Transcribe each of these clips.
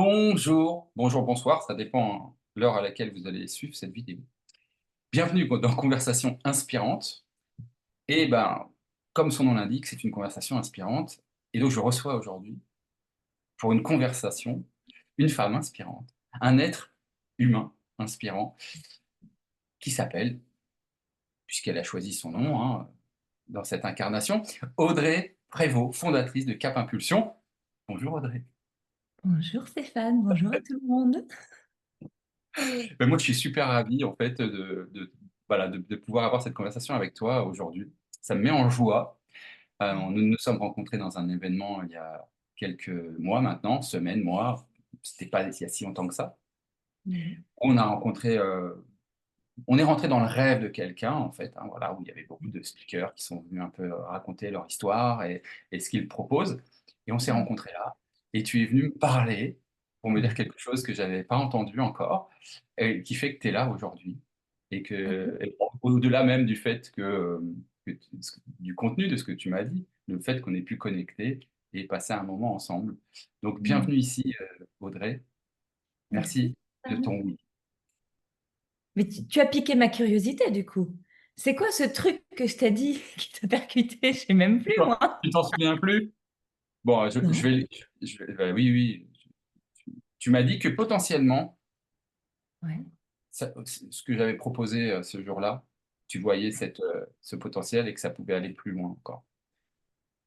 Bonjour, bonjour, bonsoir, ça dépend hein, l'heure à laquelle vous allez suivre cette vidéo. Bienvenue dans Conversation inspirante. Et ben, comme son nom l'indique, c'est une conversation inspirante. Et donc, je reçois aujourd'hui, pour une conversation, une femme inspirante, un être humain inspirant, qui s'appelle, puisqu'elle a choisi son nom hein, dans cette incarnation, Audrey Prévost, fondatrice de Cap Impulsion. Bonjour Audrey. Bonjour Stéphane, bonjour à tout le monde. Ben, moi, je suis super ravi en fait voilà, de pouvoir avoir cette conversation avec toi aujourd'hui. Ça me met en joie. Nous nous sommes rencontrés dans un événement il y a quelques mois maintenant, semaines, mois. C'était pas il y a si longtemps que ça. Mhm. On a rencontré, on est rentré dans le rêve de quelqu'un en fait, hein, voilà, où il y avait beaucoup de speakers qui sont venus un peu raconter leur histoire et ce qu'ils proposent. Et on s'est rencontrés là. Et tu es venu me parler pour me dire Mhm. quelque chose que j'avais pas entendu encore et qui fait que tu es là aujourd'hui. Et au-delà même du fait du contenu de ce que tu m'as dit, le fait qu'on ait pu connecter et passer un moment ensemble. Donc, Mhm. bienvenue ici, Audrey. Merci Merci de Stéphane. ton oui. Mais tu as piqué ma curiosité du coup. C'est quoi ce truc que je t'ai dit qui t'a percuté? Je sais même plus moi. Tu t'en souviens plus? Bon, je Non. vais, oui, oui. Tu m'as dit que potentiellement, Ouais. ce que j'avais proposé ce jour-là, tu voyais ce potentiel et que ça pouvait aller plus loin encore.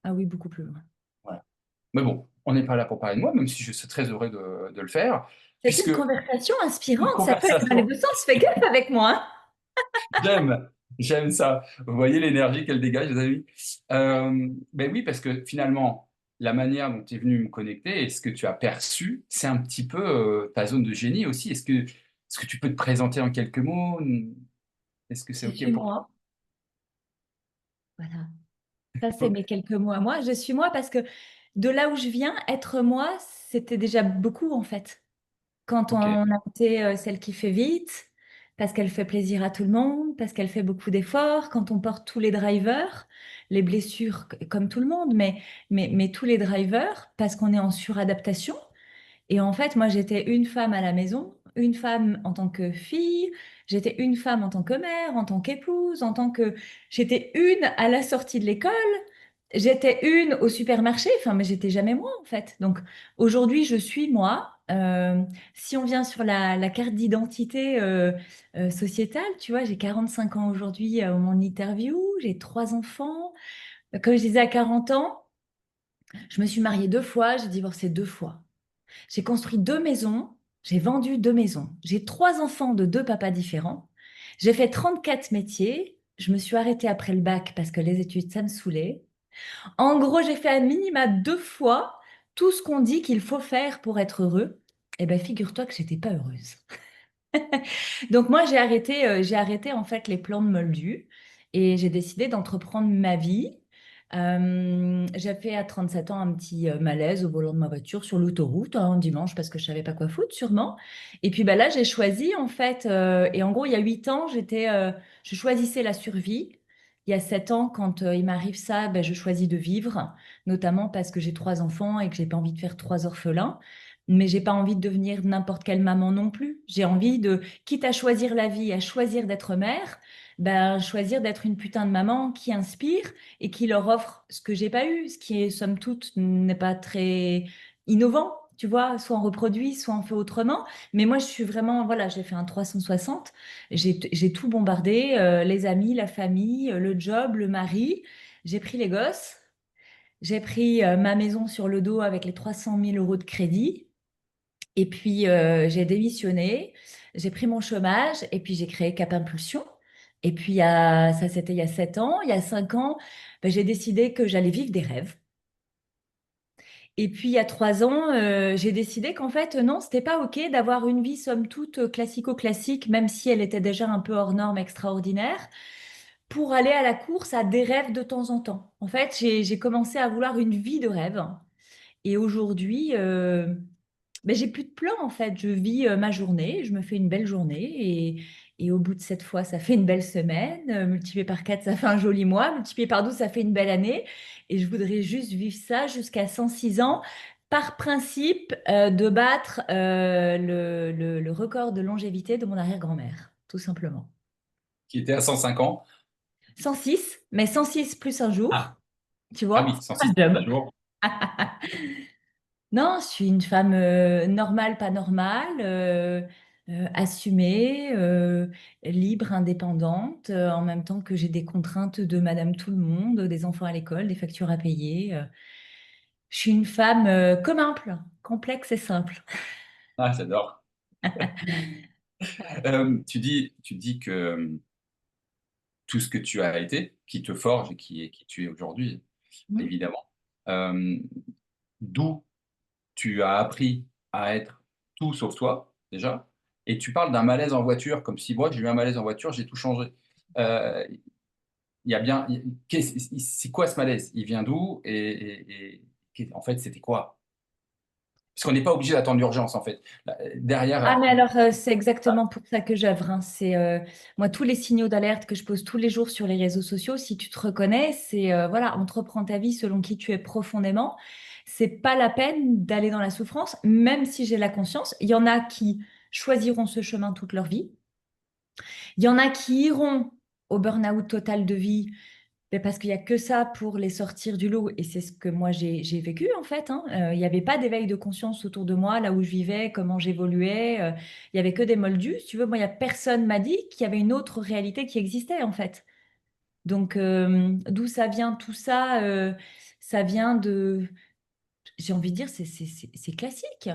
Ah oui, beaucoup plus loin. Voilà. Mais bon, on n'est pas là pour parler de moi, même si je suis très heureux de le faire, C'est puisque une conversation une inspirante, ça peut aller dans les conversation, deux sens. Fais gaffe avec moi, hein. j'aime, j'aime ça. Vous voyez l'énergie qu'elle dégage, les amis? Ben oui, parce que finalement, la manière dont tu es venu me connecter et ce que tu as perçu, c'est un petit peu ta zone de génie aussi. Est-ce que tu peux te présenter en quelques mots? Est-ce que c'est Je OK suis pour toi? moi. Voilà. Ça, c'est mes quelques mots à moi. Je suis moi parce que de là où je viens, être moi, c'était déjà beaucoup en fait. Quand on OK. a été celle qui fait vite, parce qu'elle fait plaisir à tout le monde, parce qu'elle fait beaucoup d'efforts, quand on porte tous les drivers, les blessures comme tout le monde, mais tous les drivers, parce qu'on est en suradaptation. Et en fait, moi, j'étais une femme à la maison, une femme en tant que fille, j'étais une femme en tant que mère, en tant qu'épouse, en tant que... J'étais une à la sortie de l'école, j'étais une au supermarché, enfin, mais j'étais jamais moi, en fait. Donc, aujourd'hui, je suis moi. Si on vient sur la carte d'identité sociétale, tu vois, j'ai 45 ans aujourd'hui au moment de l'interview, j'ai trois enfants. Comme je disais, à 40 ans, je me suis mariée deux fois, j'ai divorcé deux fois. J'ai construit deux maisons, j'ai vendu deux maisons. J'ai trois enfants de deux papas différents. J'ai fait 34 métiers. Je me suis arrêtée après le bac parce que les études, ça me saoulait. En gros, j'ai fait un minima deux fois tout ce qu'on dit qu'il faut faire pour être heureux. Eh bien, figure-toi que j'étais pas heureuse. Donc moi, j'ai arrêté en fait les plans de Moldu et j'ai décidé d'entreprendre ma vie. J'ai fait à 37 ans un petit malaise au volant de ma voiture sur l'autoroute un dimanche parce que je savais pas quoi foutre sûrement. Et puis bah là, j'ai choisi en fait, et en gros, il y a 8 ans, je choisissais la survie. Il y a 7 ans, quand il m'arrive ça, ben, je choisis de vivre, notamment parce que j'ai trois enfants et que j'ai pas envie de faire trois orphelins. Mais j'ai pas envie de devenir n'importe quelle maman non plus. J'ai envie de, quitte à choisir la vie, à choisir d'être mère, ben, choisir d'être une putain de maman qui inspire et qui leur offre ce que j'ai pas eu, ce qui est, somme toute, n'est pas très innovant. Tu vois, soit on reproduit, soit on fait autrement. Mais moi, je suis vraiment, voilà, j'ai fait un 360. J'ai tout bombardé, les amis, la famille, le job, le mari. J'ai pris les gosses. J'ai pris ma maison sur le dos avec les 300 000 euros de crédit. Et puis, j'ai démissionné, j'ai pris mon chômage et puis j'ai créé Cap Impulsion. Et puis, ça, c'était il y a 7 ans. Il y a 5 ans, ben, j'ai décidé que j'allais vivre des rêves. Et puis, il y a 3 ans, j'ai décidé qu'en fait, non, c'était pas OK d'avoir une vie, somme toute, classico-classique, même si elle était déjà un peu hors norme, extraordinaire, pour aller à la course à des rêves de temps en temps. En fait, j'ai commencé à vouloir une vie de rêve. Et aujourd'hui, ben, j'ai plus de plan en fait. Je vis ma journée, je me fais une belle journée et au bout de 7 fois, ça fait une belle semaine. Multiplié par 4, ça fait un joli mois. Multiplié par 12, ça fait une belle année. Et je voudrais juste vivre ça jusqu'à 106 ans par principe de battre le record de longévité de mon arrière-grand-mère, tout simplement. Qui était à 105 ans. 106, mais 106 plus un jour, Ah, tu ah vois, oui, c'est 106 un job. jours. Non, je suis une femme normale, pas normale, assumée, libre, indépendante, en même temps que j'ai des contraintes de Madame Tout-le-Monde, des enfants à l'école, des factures à payer. Je suis une femme simple, complexe et simple. Ah, j'adore. Tu dis que tout ce que tu as été, qui te forge et qui tu es aujourd'hui, Mhm. évidemment, euh, d'où tu as appris à être tout sauf toi, déjà, et tu parles d'un malaise en voiture, comme si moi, j'ai eu un malaise en voiture, j'ai tout changé. Euh, il y a bien, c'est quoi ce malaise? Il vient d'où? En fait, c'était quoi? Parce qu'on n'est pas obligé d'attendre l'urgence, en fait. Ah, Derrière, mais alors, c'est exactement pour ça que j'œuvre, hein. C'est moi tous les signaux d'alerte que je pose tous les jours sur les réseaux sociaux. Si tu te reconnais, c'est voilà, entreprends ta vie selon qui tu es profondément. C'est pas la peine d'aller dans la souffrance, même si j'ai la conscience. Il y en a qui choisiront ce chemin toute leur vie. Il y en a qui iront au burn-out total de vie mais parce qu'il n'y a que ça pour les sortir du lot. Et c'est ce que moi j'ai vécu en fait, hein. Il n'y avait pas d'éveil de conscience autour de moi, là où je vivais, comment j'évoluais. Il n'y avait que des moldus. Si tu veux, moi, il y a personne m'a dit qu'il y avait une autre réalité qui existait en fait. Donc, d'où ça vient tout ça? Ça vient de, j'ai envie de dire, c'est classique.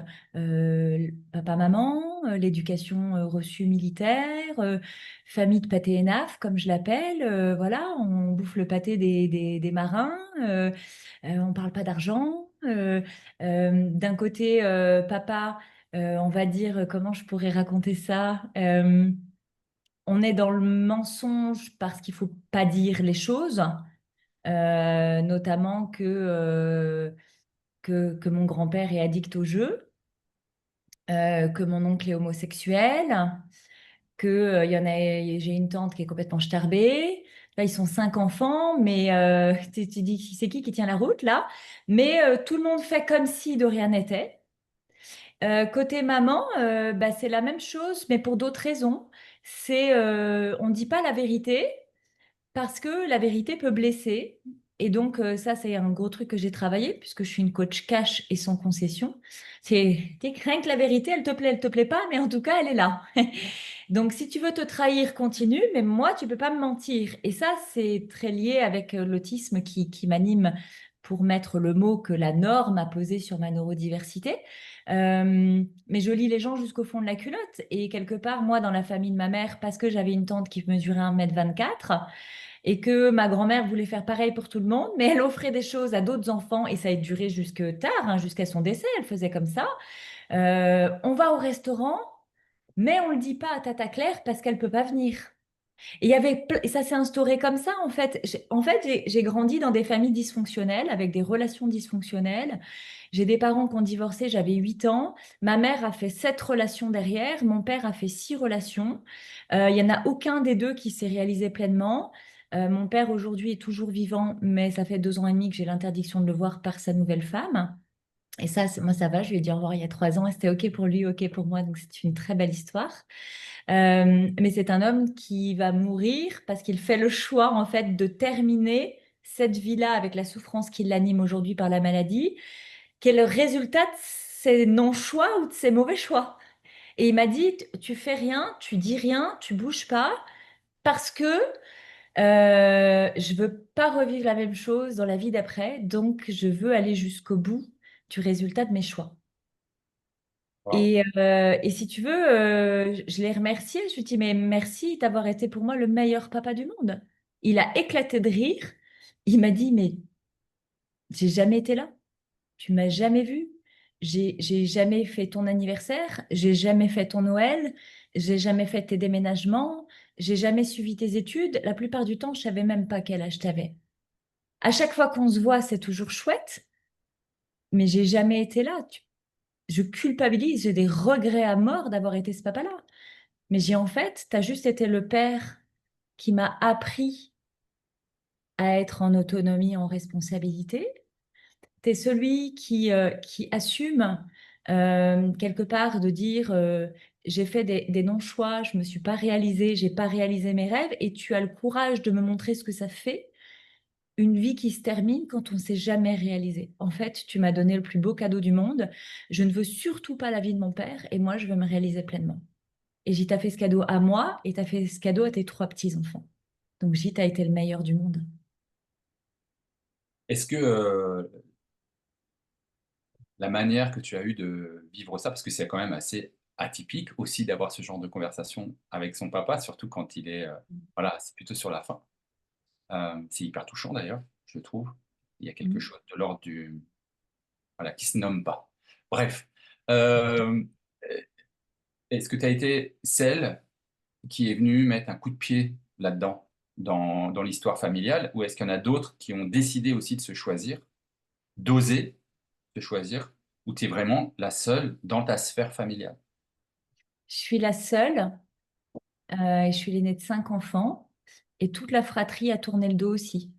Papa-maman, l'éducation reçue militaire, famille de pâté et naf, comme je l'appelle. Voilà, on bouffe le pâté des marins, on parle pas d'argent. D'un côté, papa, on va dire, comment je pourrais raconter ça? On est dans le mensonge parce qu'il faut pas dire les choses, notamment que mon grand-père est addict au jeu, que mon oncle est homosexuel, que y en a, j'ai une tante qui est complètement starbée. Là, ils sont 5 enfants, mais tu dis c'est qui tient la route là? Mais tout le monde fait comme si de rien n'était. Côté maman, bah, c'est la même chose, mais pour d'autres raisons. C'est on ne dit pas la vérité. Parce que la vérité peut blesser. Et donc, ça, c'est un gros truc que j'ai travaillé, puisque je suis une coach cash et sans concession. C'est rien que la vérité, elle te plaît pas, mais en tout cas, elle est là. Donc, si tu veux te trahir, continue, mais moi, tu peux pas me mentir. Et ça, c'est très lié avec l'autisme qui m'anime pour mettre le mot que la norme a posé sur ma neurodiversité. Mais je lis les gens jusqu'au fond de la culotte. Et quelque part, moi, dans la famille de ma mère, parce que j'avais une tante qui mesurait 1,24 m et que ma grand-mère voulait faire pareil pour tout le monde, mais elle offrait des choses à d'autres enfants et ça a duré jusque tard, hein, jusqu'à son décès, elle faisait comme ça. On va au restaurant, mais on le dit pas à Tata Claire parce qu'elle peut pas venir. Et il y avait, et ça s'est instauré comme ça, en fait. J'ai grandi dans des familles dysfonctionnelles, avec des relations dysfonctionnelles. J'ai des parents qui ont divorcé, j'avais 8 ans. Ma mère a fait 7 relations derrière. Mon père a fait 6 relations. Il y en a aucun des deux qui s'est réalisé pleinement. Mon père aujourd'hui est toujours vivant, mais ça fait 2 ans et demi que j'ai l'interdiction de le voir par sa nouvelle femme. Et ça, moi, ça va. Je lui ai dit au revoir il y a 3 ans et c'était OK pour lui, OK pour moi. Donc, c'est une très belle histoire. Mais c'est un homme qui va mourir parce qu'il fait le choix, en fait, de terminer cette vie-là avec la souffrance qui l'anime aujourd'hui par la maladie, qui est le résultat de ses non-choix ou de ses mauvais choix. Et il m'a dit, tu fais rien, tu dis rien, tu bouges pas, parce que je veux pas revivre la même chose dans la vie d'après, donc je veux aller jusqu'au bout du résultat de mes choix. wow. Et si tu veux, je l'ai remercié. Je lui ai dit, mais merci d'avoir été pour moi le meilleur papa du monde. Il a éclaté de rire. Il m'a dit, mais j'ai jamais été là. Tu m'as jamais vu. J'ai jamais fait ton anniversaire. J'ai jamais fait ton Noël. J'ai jamais fait tes déménagements. J'ai jamais suivi tes études. La plupart du temps, je savais même pas quel âge t'avais. À chaque fois qu'on se voit, c'est toujours chouette, mais j'ai jamais été là. Je culpabilise, j'ai des regrets à mort d'avoir été ce papa-là. Mais j'ai en fait, tu as juste été le père qui m'a appris à être en autonomie, en responsabilité. Tu es celui qui assume quelque part de dire j'ai fait des non-choix, je me suis pas réalisée, j'ai pas réalisé mes rêves, et tu as le courage de me montrer ce que ça fait, une vie qui se termine quand on ne s'est jamais réalisé. En fait, tu m'as donné le plus beau cadeau du monde. Je ne veux surtout pas la vie de mon père, et moi, je veux me réaliser pleinement. Et t'as fait ce cadeau à moi, et t'as fait ce cadeau à tes trois petits-enfants. Donc, t'as été le meilleur du monde. Est-ce que la manière que tu as eu de vivre ça, parce que c'est quand même assez atypique aussi d'avoir ce genre de conversation avec son papa, surtout quand il est, voilà, c'est plutôt sur la fin. C'est hyper touchant d'ailleurs, je trouve. Il y a quelque Mhm. chose de l'ordre du, voilà, qui se nomme pas. Bref, euh, est-ce que tu as été celle qui est venue mettre un coup de pied là-dedans, dans l'histoire familiale, ou est-ce qu'il y en a d'autres qui ont décidé aussi de se choisir, d'oser se choisir, ou tu es vraiment la seule dans ta sphère familiale? Je suis la seule, et je suis l'aînée de 5 enfants, et toute la fratrie a tourné le dos aussi.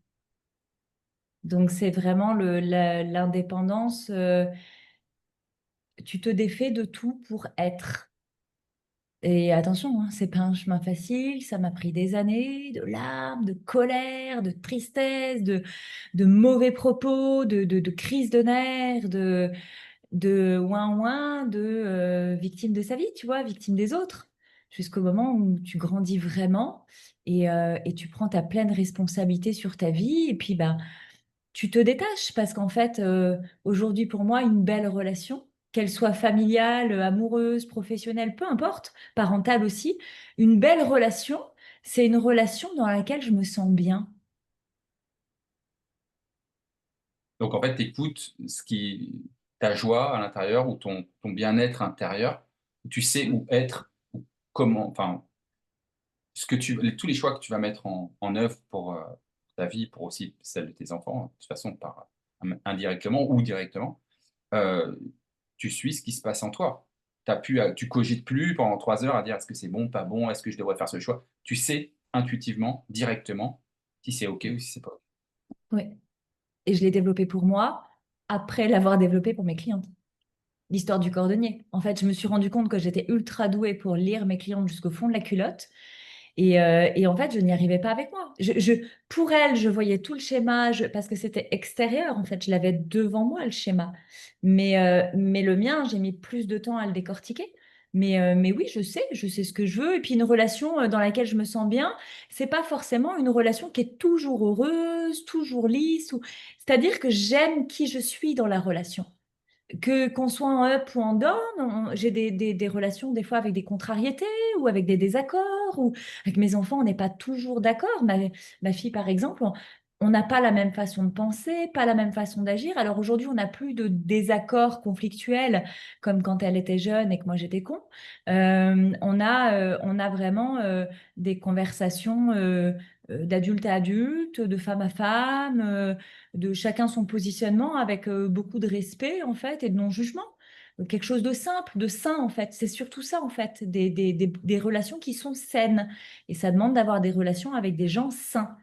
Donc, c'est vraiment l'indépendance. Tu te défais de tout pour être. Et attention, hein, c'est pas un chemin facile, ça m'a pris des années, de larmes, de colère, de tristesse, de mauvais propos, de crises de nerfs, de ouin-ouin, de victime de sa vie, tu vois, victime des autres, jusqu'au moment où tu grandis vraiment et tu prends ta pleine responsabilité sur ta vie. Et puis, bah, tu te détaches parce qu'en fait, aujourd'hui, pour moi, une belle relation, qu'elle soit familiale, amoureuse, professionnelle, peu importe, parentale aussi, une belle relation, c'est une relation dans laquelle je me sens bien. Donc en fait, tu écoutes ta joie à l'intérieur ou ton bien-être intérieur, tu sais où être, ou comment, enfin, tous les choix que tu vas mettre en œuvre pour ta vie, pour aussi celle de tes enfants, de toute façon, indirectement ou directement, euh, tu suis ce qui se passe en toi. Tu cogites plus pendant 3 heures à dire est-ce que c'est bon, pas bon, est-ce que je devrais faire ce choix. Tu sais intuitivement, directement, si c'est OK ou si c'est pas OK. Oui. Et je l'ai développé pour moi après l'avoir développé pour mes clientes. L'histoire du cordonnier. En fait, je me suis rendu compte que j'étais ultra douée pour lire mes clientes jusqu'au fond de la culotte. Et en fait, je n'y arrivais pas avec moi. Pour elle, je voyais tout le schéma parce que c'était extérieur. En fait, je l'avais devant moi, le schéma. Mais le mien, j'ai mis plus de temps à le décortiquer. Mais oui, je sais ce que je veux. Et puis une relation dans laquelle je me sens bien, c'est pas forcément une relation qui est toujours heureuse, toujours lisse. C'est-à-dire que j'aime qui je suis dans la relation. Qu'on soit en up ou en down, j'ai des relations des fois avec des contrariétés ou avec des désaccords, ou avec mes enfants, on n'est pas toujours d'accord. Ma fille, par exemple, on n'a pas la même façon de penser, pas la même façon d'agir. Alors aujourd'hui, on n'a plus de désaccords conflictuels comme quand elle était jeune et que moi j'étais con. On a vraiment des conversations d'adulte à adulte, de femme à femme, de chacun son positionnement avec beaucoup de respect en fait et de non-jugement. Quelque chose de simple, de sain en fait. C'est surtout ça en fait, des relations qui sont saines. Et ça demande d'avoir des relations avec des gens sains.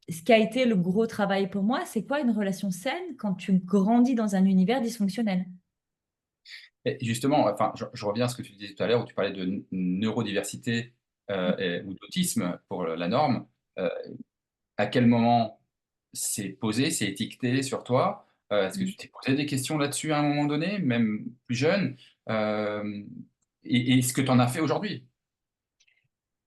Ce qui a été le gros travail pour moi, c'est quoi une relation saine quand tu grandis dans un univers dysfonctionnel? Et justement, enfin, je reviens à ce que tu disais tout à l'heure, où tu parlais de neurodiversité ou d'autisme pour la norme. Euh, à quel moment c'est posé, c'est étiqueté sur toi? Est-ce que tu t'es posé des questions là-dessus à un moment donné, même plus jeune? Euh, et ce que tu en as fait aujourd'hui?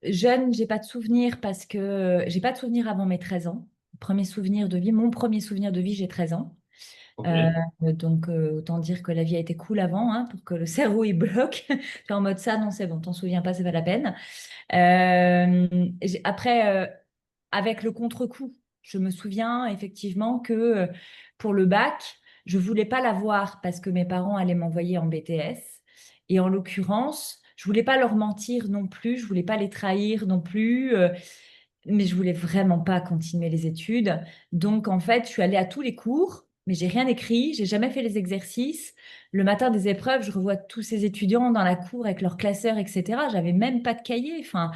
Jeune, j'ai pas de souvenir parce que j'ai pas de souvenir avant mes 13 ans. Premier souvenir de vie, mon premier souvenir de vie, j'ai 13 ans. Ok. Euh, donc, autant dire que la vie a été cool avant, hein, pour que le cerveau il bloque. Tu es en mode ça, non, c'est bon, t'en souviens pas, c'est pas la peine. Après, avec le contre-coup, je me souviens effectivement que pour le bac, je voulais pas l'avoir parce que mes parents allaient m'envoyer en BTS. Et en l'occurrence, je voulais pas leur mentir non plus, je voulais pas les trahir non plus. Mais je voulais vraiment pas continuer les études. Donc, en fait, je suis allée à tous les cours, mais j'ai rien écrit, j'ai jamais fait les exercices. Le matin des épreuves, je revois tous ces étudiants dans la cour avec leurs classeurs, etc. J'avais même pas de cahier. Enfin,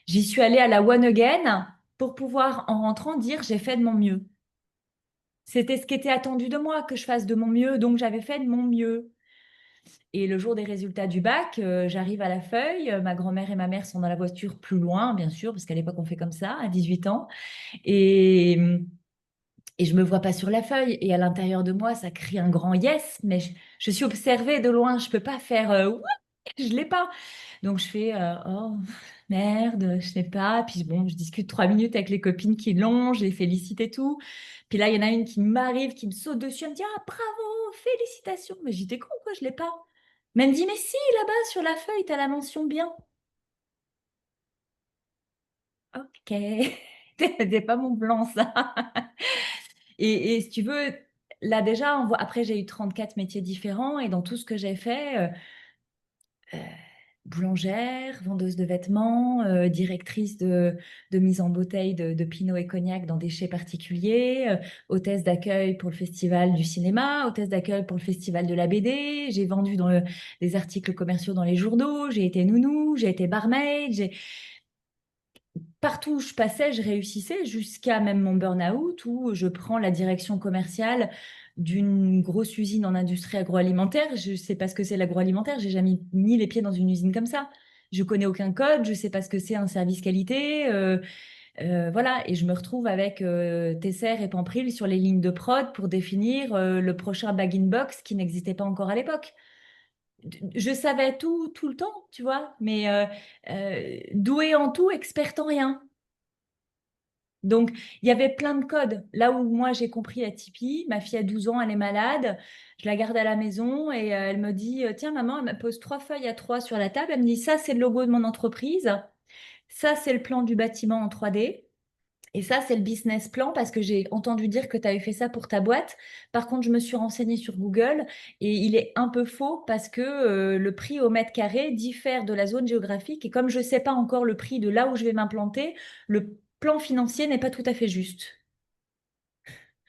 j'y suis allée à la one again pour pouvoir, en rentrant, dire j'ai fait de mon mieux. C'était ce qui était attendu de moi, que je fasse de mon mieux, donc j'avais fait de mon mieux. Et le jour des résultats du bac, j'arrive à la feuille, ma grand-mère et ma mère sont dans la voiture plus loin, bien sûr, parce qu'à l'époque on fait comme ça, à 18 ans, et, et je me vois pas sur la feuille, et à l'intérieur de moi, ça crie un grand yes, mais je suis observée de loin, je peux pas faire ouais, je l'ai pas. Donc je fais oh merde, je sais pas. Puis bon, je discute 3 minutes avec les copines qui l'ont, je les félicite et tout. Puis là, il y en a une qui m'arrive, qui me saute dessus, elle me dit ah bravo, félicitations. Mais j'étais con quoi, je l'ai pas. Mais elle me dit mais si là-bas sur la feuille, t'as la mention bien. Ok, c'était pas mon plan ça. Et si tu veux, là déjà, on voit, après j'ai eu 34 métiers différents et dans tout ce que j'ai fait. Euh, boulangère, vendeuse de vêtements, directrice de mise en bouteille de Pinot et Cognac dans des chais particuliers, hôtesse d'accueil pour le festival du cinéma, hôtesse d'accueil pour le festival de la BD. J'ai vendu des articles commerciaux dans les journaux, j'ai été nounou, j'ai été barmaid, partout où je passais, je réussissais jusqu'à même mon burn-out où je prends la direction commerciale d'une grosse usine en industrie agroalimentaire. Je ne sais pas ce que c'est l'agroalimentaire, j'ai jamais mis les pieds dans une usine comme ça. Je connais aucun code, je sais pas ce que c'est un service qualité, voilà. Et je me retrouve avec Tesser et Pampril sur les lignes de prod pour définir le prochain bag-in-box qui n'existait pas encore à l'époque. Je savais tout le temps, tu vois, mais douée en tout, experte en rien. Donc, il y avait plein de codes. Là où moi, j'ai compris la Tipeee, ma fille a 12 ans, elle est malade, je la garde à la maison et elle me dit, tiens, maman, elle me pose 3 feuilles A3 sur la table. Elle me dit, ça, c'est le logo de mon entreprise. Ça, c'est le plan du bâtiment en 3D. Et ça, c'est le business plan parce que j'ai entendu dire que tu avais fait ça pour ta boîte. Par contre, je me suis renseignée sur Google et il est un peu faux parce que le prix au mètre carré diffère de la zone géographique. Et comme je ne sais pas encore le prix de là où je vais m'implanter, le plan financier n'est pas tout à fait juste.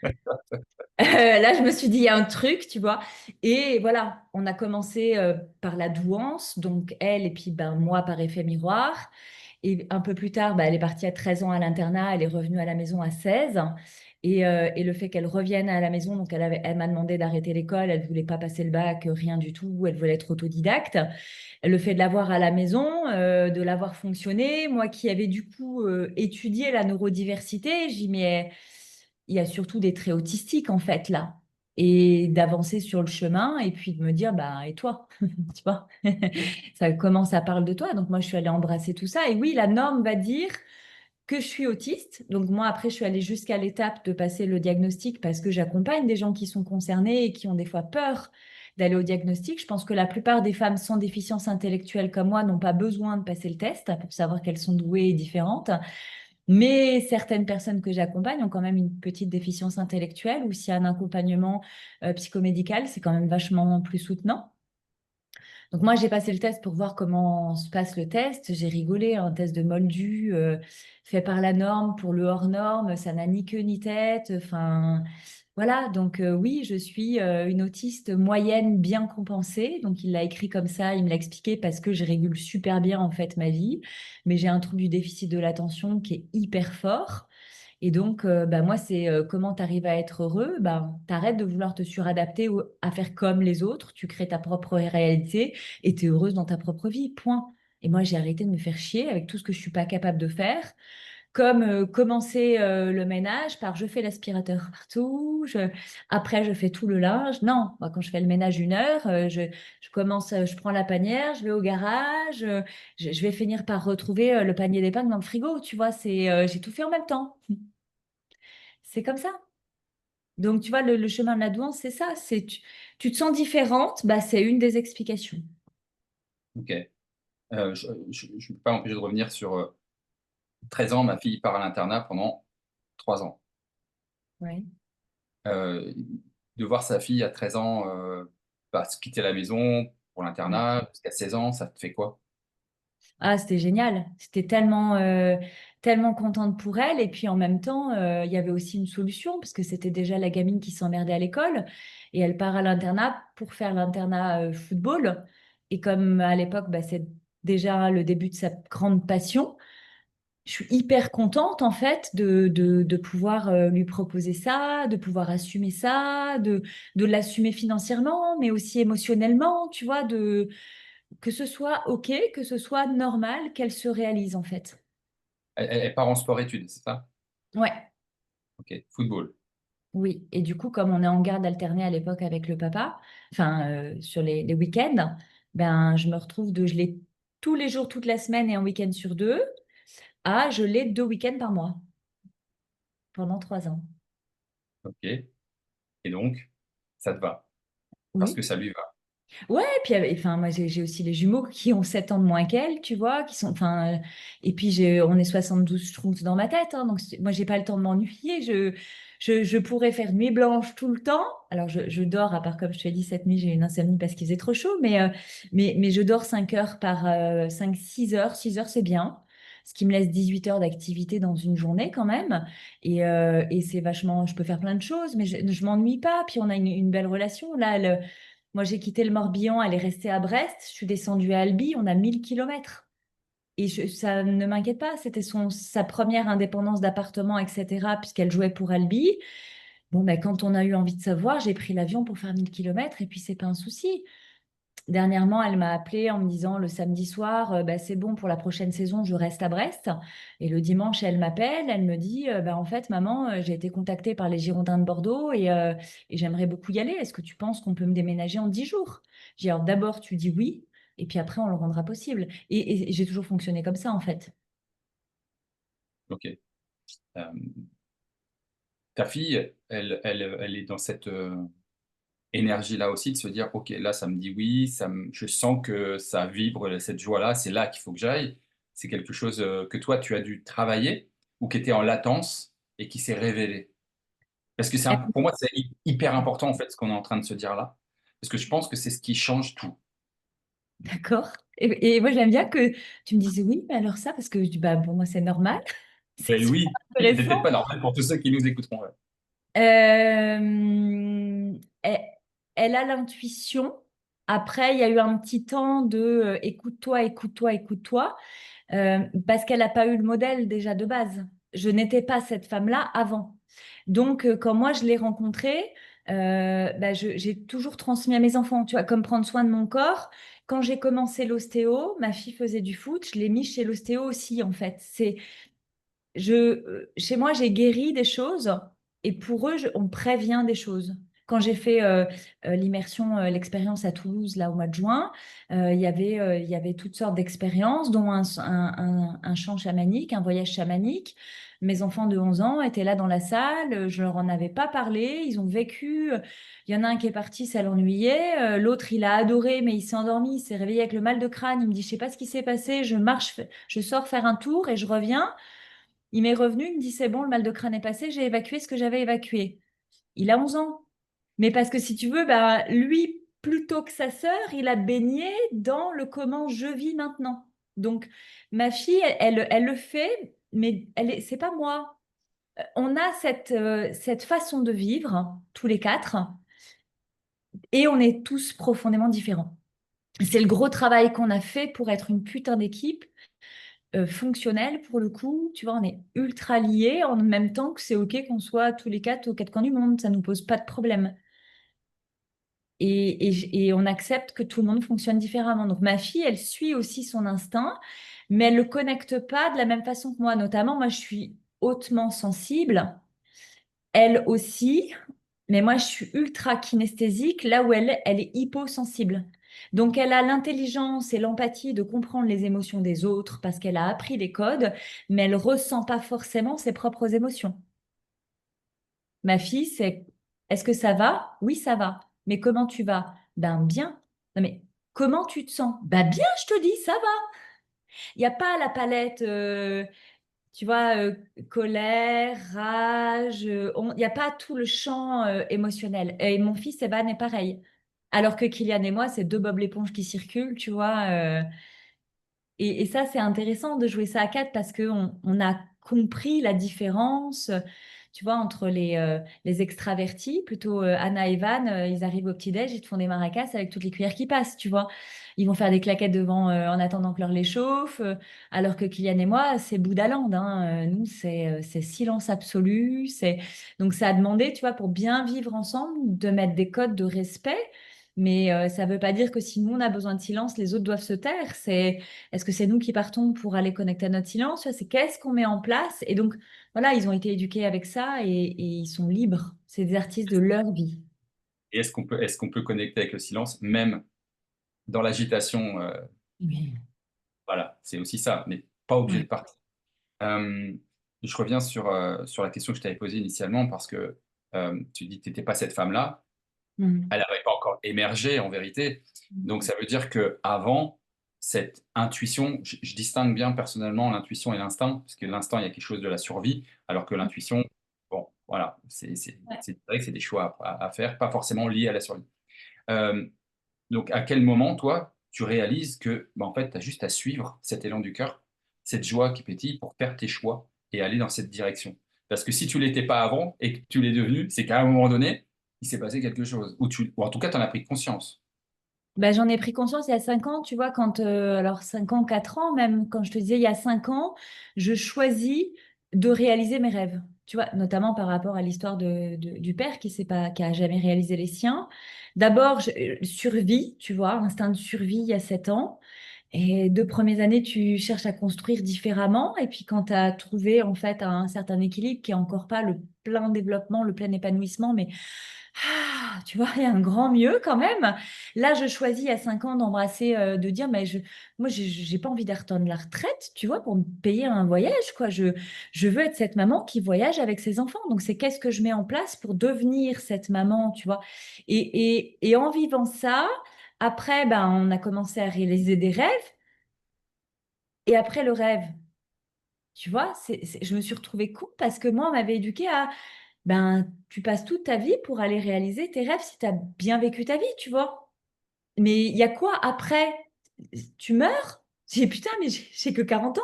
Là, je me suis dit, il y a un truc, tu vois. Et voilà, on a commencé par la douance, donc elle, et puis ben, moi par effet miroir. Et un peu plus tard, bah, elle est partie à 13 ans à l'internat, elle est revenue à la maison à 16. Et le fait qu'elle revienne à la maison, donc elle m'a demandé d'arrêter l'école, elle voulait pas passer le bac, rien du tout, elle voulait être autodidacte. Le fait de l'avoir à la maison, de l'avoir fonctionné, moi qui avais du coup étudié la neurodiversité, j'ai dit mais il y a surtout des traits autistiques en fait là. Et d'avancer sur le chemin et puis de me dire, bah, et toi, tu vois, ça commence à parler de toi. Donc moi, je suis allée embrasser tout ça. Et oui, la norme va dire que je suis autiste. Donc moi, après, je suis allée jusqu'à l'étape de passer le diagnostic parce que j'accompagne des gens qui sont concernés et qui ont des fois peur d'aller au diagnostic. Je pense que la plupart des femmes sans déficience intellectuelle comme moi n'ont pas besoin de passer le test pour savoir qu'elles sont douées et différentes. Mais certaines personnes que j'accompagne ont quand même une petite déficience intellectuelle ou s'il y a un accompagnement psychomédical, c'est quand même vachement plus soutenant. Donc moi, j'ai passé le test pour voir comment se passe le test. J'ai rigolé, un test de Moldu fait par la norme pour le hors norme, ça n'a ni queue ni tête. Enfin, voilà. Donc oui, je suis une autiste moyenne bien compensée. Donc il l'a écrit comme ça, il me l'a expliqué parce que je régule super bien en fait ma vie, mais j'ai un trouble du déficit de l'attention qui est hyper fort. Et donc, bah, moi, c'est comment tu arrives à être heureux. Bah, tu arrêtes de vouloir te suradapter à faire comme les autres. Tu crées ta propre réalité et tu es heureuse dans ta propre vie. Point. Et moi, j'ai arrêté de me faire chier avec tout ce que je suis pas capable de faire. Comme commencer le ménage par je fais l'aspirateur partout, après je fais tout le linge. Non, moi, quand je fais le ménage 1 heure, je commence, je prends la panière, je vais au garage, je vais finir par retrouver le panier d'épingle dans le frigo. Tu vois, j'ai tout fait en même temps. C'est comme ça. Donc, tu vois, le chemin de la douance, c'est ça. Tu te sens différente, bah, c'est une des explications. Ok. Je ne peux pas m'empêcher de revenir sur 13 ans, ma fille part à l'internat pendant 3 ans. Oui. Euh, de voir sa fille à 13 ans bah, se quitter la maison pour l'internat jusqu'à 16 ans, ça te fait quoi? Ah, c'était génial. C'était tellement, tellement contente pour elle. Et puis en même temps, il y avait aussi une solution, parce que c'était déjà la gamine qui s'emmerdait à l'école. Et elle part à l'internat pour faire l'internat football. Et comme à l'époque, bah, c'est déjà le début de sa grande passion, je suis hyper contente en fait de pouvoir lui proposer ça, de pouvoir assumer ça, de l'assumer financièrement, mais aussi émotionnellement, tu vois, que ce soit OK, que ce soit normal qu'elle se réalise en fait. Elle part en sport-études, c'est ça? Ouais, Ok, football. oui. Et du coup, comme on est en garde alternée à l'époque avec le papa, enfin sur les week-ends, ben je me retrouve de je l'ai tous les jours, toute la semaine et un week-end sur deux, à je l'ai 2 week-ends par mois pendant 3 ans. Ok. Et donc, ça te va, parce que Oui. ça lui va. Ouais, et puis enfin moi j'ai aussi les jumeaux qui ont 7 ans de moins qu'elle, tu vois, qui sont enfin et puis on est 72 schtroumpfs dans ma tête, hein, donc moi j'ai pas le temps de m'ennuyer, je pourrais faire nuit blanche tout le temps. Alors je dors à part comme je te l'ai dit cette nuit, j'ai une insomnie parce qu'il faisait trop chaud mais je dors 5 heures par 5 6 heures, 6 heures c'est bien. Ce qui me laisse 18 heures d'activité dans une journée quand même. Et c'est vachement, je peux faire plein de choses, mais je m'ennuie pas. Puis on a une belle relation. Là, moi, j'ai quitté le Morbihan, elle est restée à Brest. Je suis descendue à Albi, on a 1 000 kilomètres. Et ça ne m'inquiète pas, c'était sa première indépendance d'appartement, etc., puisqu'elle jouait pour Albi. Bon, ben, quand on a eu envie de se voir, j'ai pris l'avion pour faire 1 000 kilomètres et puis c'est pas un souci. Dernièrement, elle m'a appelé en me disant le samedi soir, bah, c'est bon pour la prochaine saison, je reste à Brest. Et le dimanche, elle m'appelle, elle me dit, bah, en fait, maman, j'ai été contactée par les Girondins de Bordeaux et j'aimerais beaucoup y aller. Est-ce que tu penses qu'on peut me déménager en 10 jours? J'ai dit, alors d'abord, tu dis oui, et puis après, on le rendra possible. Et j'ai toujours fonctionné comme ça, en fait. Ok. Euh, Ta fille, elle est dans cette énergie-là aussi de se dire, ok, là, ça me dit oui, je sens que ça vibre, cette joie-là, c'est là qu'il faut que j'aille. C'est quelque chose que toi, tu as dû travailler ou qui était en latence et qui s'est révélé. Parce que pour moi, c'est hyper important, en fait, ce qu'on est en train de se dire là. Parce que je pense que c'est ce qui change tout. D'accord. Et moi, j'aime bien que tu me dises oui, mais alors ça, parce que je dis, bah, pour moi, c'est normal. C'est Ben super oui, mais c'est peut-être intéressant. pas normal pour tous ceux qui nous écouteront. Ouais. Elle, elle a l'intuition. Après, il y a eu un petit temps de écoute-toi, écoute-toi, écoute-toi, parce qu'elle n'a pas eu le modèle déjà de base. Je n'étais pas cette femme-là avant. Donc, quand moi je l'ai rencontrée, bah, j'ai toujours transmis à mes enfants, tu vois, comme prendre soin de mon corps. Quand j'ai commencé l'ostéo, ma fille faisait du foot, je l'ai mis chez l'ostéo aussi, en fait. Chez moi, j'ai guéri des choses et pour eux, on prévient des choses. Quand j'ai fait l'immersion, l'expérience à Toulouse, là, au mois de juin, il y avait toutes sortes d'expériences, dont un chant chamanique, un voyage chamanique. Mes enfants de 11 ans étaient là dans la salle, je leur en avais pas parlé, ils ont vécu. Il y en a un qui est parti, ça l'ennuyait. L'autre, il a adoré, mais il s'est endormi, il s'est réveillé avec le mal de crâne. Il me dit, je sais pas ce qui s'est passé, je marche, je sors faire un tour et je reviens. Il m'est revenu, il me dit, c'est bon, le mal de crâne est passé, j'ai évacué ce que j'avais évacué. Il a 11 ans. Mais parce que si tu veux, bah, lui, plutôt que sa sœur, il a baigné dans le comment je vis maintenant. Donc, ma fille, elle le fait, mais c'est pas moi. On a cette façon de vivre, tous les quatre, et on est tous profondément différents. C'est le gros travail qu'on a fait pour être une putain d'équipe fonctionnelle pour le coup. Tu vois, on est ultra liés en même temps que c'est OK qu'on soit tous les quatre aux quatre coins du monde. Ça nous pose pas de problème. Et on accepte que tout le monde fonctionne différemment. Donc ma fille, elle suit aussi son instinct, mais elle le connecte pas de la même façon que moi. Notamment, moi, je suis hautement sensible. Elle aussi, mais moi, je suis ultra kinesthésique, là où elle est hyposensible. Donc, elle a l'intelligence et l'empathie de comprendre les émotions des autres parce qu'elle a appris les codes, mais elle ressent pas forcément ses propres émotions. Ma fille, c'est est-ce que ça va? Oui, ça va. Mais comment tu vas? Ben bien. Non, mais comment tu te sens? Ben bien, je te dis, ça va. Il n'y a pas la palette. Tu vois, colère, rage, il n'y a pas tout le champ émotionnel. Et mon fils, Evan, est pareil. Alors que Kylian et moi, c'est deux Bob l'éponge qui circulent, tu vois. Et ça, c'est intéressant de jouer ça à quatre parce qu'on a compris la différence. tu vois, entre les extravertis, plutôt Anna et Van, ils arrivent au petit-déj, ils te font des maracas avec toutes les cuillères qui passent, tu vois. Ils vont faire des claquettes devant en attendant que l'heure les chauffe, alors que Kylian et moi, c'est Bouddhaland, hein. Nous, c'est silence absolu. Donc, ça a demandé, tu vois, pour bien vivre ensemble, de mettre des codes de respect. Mais ça ne veut pas dire que si nous, on a besoin de silence, les autres doivent se taire. Est-ce que c'est nous qui partons pour aller connecter à notre silence? C'est qu'est-ce qu'on met en place? Et donc, voilà, ils ont été éduqués avec ça et ils sont libres. C'est des artistes de leur vie. Et est-ce qu'on peut connecter avec le silence, même dans l'agitation? Oui. Voilà, c'est aussi ça, mais pas obligé Ouais. de partir. Euh, je reviens sur la question que je t'avais posée initialement, parce que tu dis que tu n'étais pas cette femme-là. Mm. Elle n'avait pas encore émergé en vérité. Donc ça veut dire que avant cette intuition, je distingue bien personnellement l'intuition et l'instinct, parce que l'instinct, il y a quelque chose de la survie, alors que l'intuition, bon, voilà, Ouais. c'est vrai que c'est des choix à faire, pas forcément liés à la survie. Euh, donc à quel moment, toi, tu réalises que, bah, en fait, tu as juste à suivre cet élan du cœur, cette joie qui pétille pour faire tes choix et aller dans cette direction? Parce que si tu l'étais pas avant et que tu l'es devenu, c'est qu'à un moment donné, il s'est passé quelque chose, ou en tout cas, tu en as pris conscience. Ben, j'en ai pris conscience il y a 5 ans, tu vois, alors 5 ans, 4 ans même, quand je te disais il y a 5 ans, je choisis de réaliser mes rêves, tu vois, notamment par rapport à l'histoire du père qui a jamais réalisé les siens. D'abord, survie, tu vois, instinct de survie il y a 7 ans. Et 2 premières années, tu cherches à construire différemment. Et puis quand tu as trouvé en fait un certain équilibre qui est encore pas le plein développement, le plein épanouissement, mais tu vois, il y a un grand mieux quand même. Là, je choisis à 5 ans d'embrasser, de dire, mais moi, j'ai pas envie d'attendre la retraite, tu vois, pour me payer un voyage, quoi. Je veux être cette maman qui voyage avec ses enfants. Donc, c'est qu'est-ce que je mets en place pour devenir cette maman, tu vois. Et en vivant ça, après, ben, on a commencé à réaliser des rêves. Et après le rêve, tu vois, je me suis retrouvée con parce que moi, on m'avait éduquée à, ben, tu passes toute ta vie pour aller réaliser tes rêves si tu as bien vécu ta vie, tu vois. Mais il y a quoi après? Tu meurs? J'ai dit, putain, mais j'ai que 40 ans.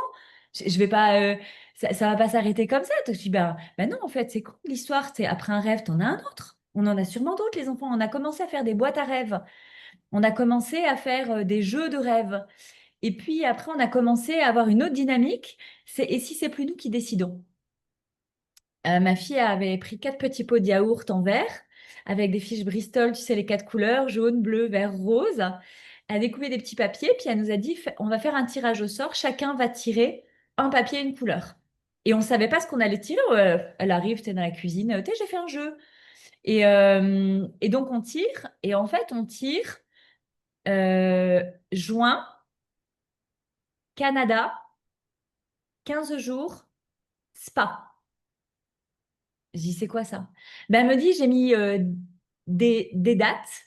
Je vais pas, ça va pas s'arrêter comme ça. Donc, je dis, ben non, en fait, c'est con l'histoire. C'est après un rêve, t'en as un autre. On en a sûrement d'autres, les enfants. On a commencé à faire des boîtes à rêves. On a commencé à faire des jeux de rêves. Et puis après, on a commencé à avoir une autre dynamique. Et si c'est plus nous qui décidons? Ma fille avait pris 4 petits pots de yaourt en verre avec des fiches Bristol, tu sais, les 4 couleurs, jaune, bleu, vert, rose. Elle a découpé des petits papiers, puis elle nous a dit, on va faire un tirage au sort, chacun va tirer un papier et une couleur. Et on ne savait pas ce qu'on allait tirer. Elle arrive, tu es dans la cuisine, j'ai fait un jeu. Et donc on tire, et en fait on tire juin, Canada, 15 jours, spa. Je dis, c'est quoi ça? Ben, elle me dit, j'ai mis des dates,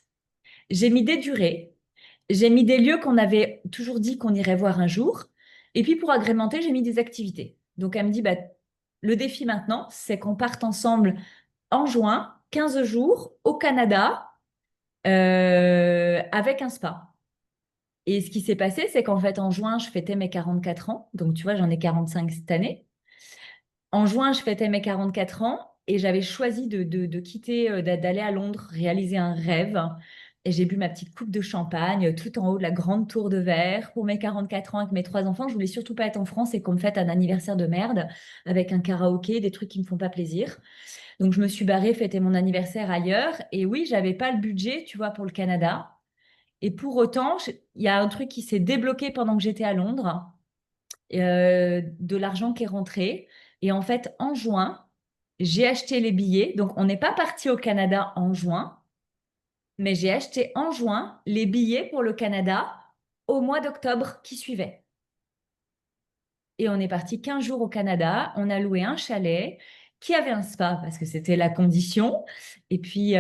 j'ai mis des durées, j'ai mis des lieux qu'on avait toujours dit qu'on irait voir un jour, et puis pour agrémenter, j'ai mis des activités. Donc elle me dit, bah, le défi maintenant, c'est qu'on parte ensemble en juin, 15 jours, au Canada, avec un spa. Et ce qui s'est passé, c'est qu'en fait, en juin, je fêtais mes 44 ans, donc tu vois, j'en ai 45 cette année. En juin, je fêtais mes 44 ans et j'avais choisi de quitter, d'aller à Londres, réaliser un rêve. Et j'ai bu ma petite coupe de champagne tout en haut de la grande tour de verre pour mes 44 ans avec mes 3 enfants. Je voulais surtout pas être en France et qu'on me fête un anniversaire de merde avec un karaoké, des trucs qui me font pas plaisir. Donc je me suis barrée fêter mon anniversaire ailleurs. Et oui, j'avais pas le budget, tu vois, pour le Canada. Et pour autant, il y a un truc qui s'est débloqué pendant que j'étais à Londres, de l'argent qui est rentré. Et en fait, en juin, j'ai acheté les billets. Donc, on n'est pas parti au Canada en juin, mais j'ai acheté en juin les billets pour le Canada au mois d'octobre qui suivait. Et on est parti 15 jours au Canada. On a loué un chalet qui avait un spa parce que c'était la condition. Et puis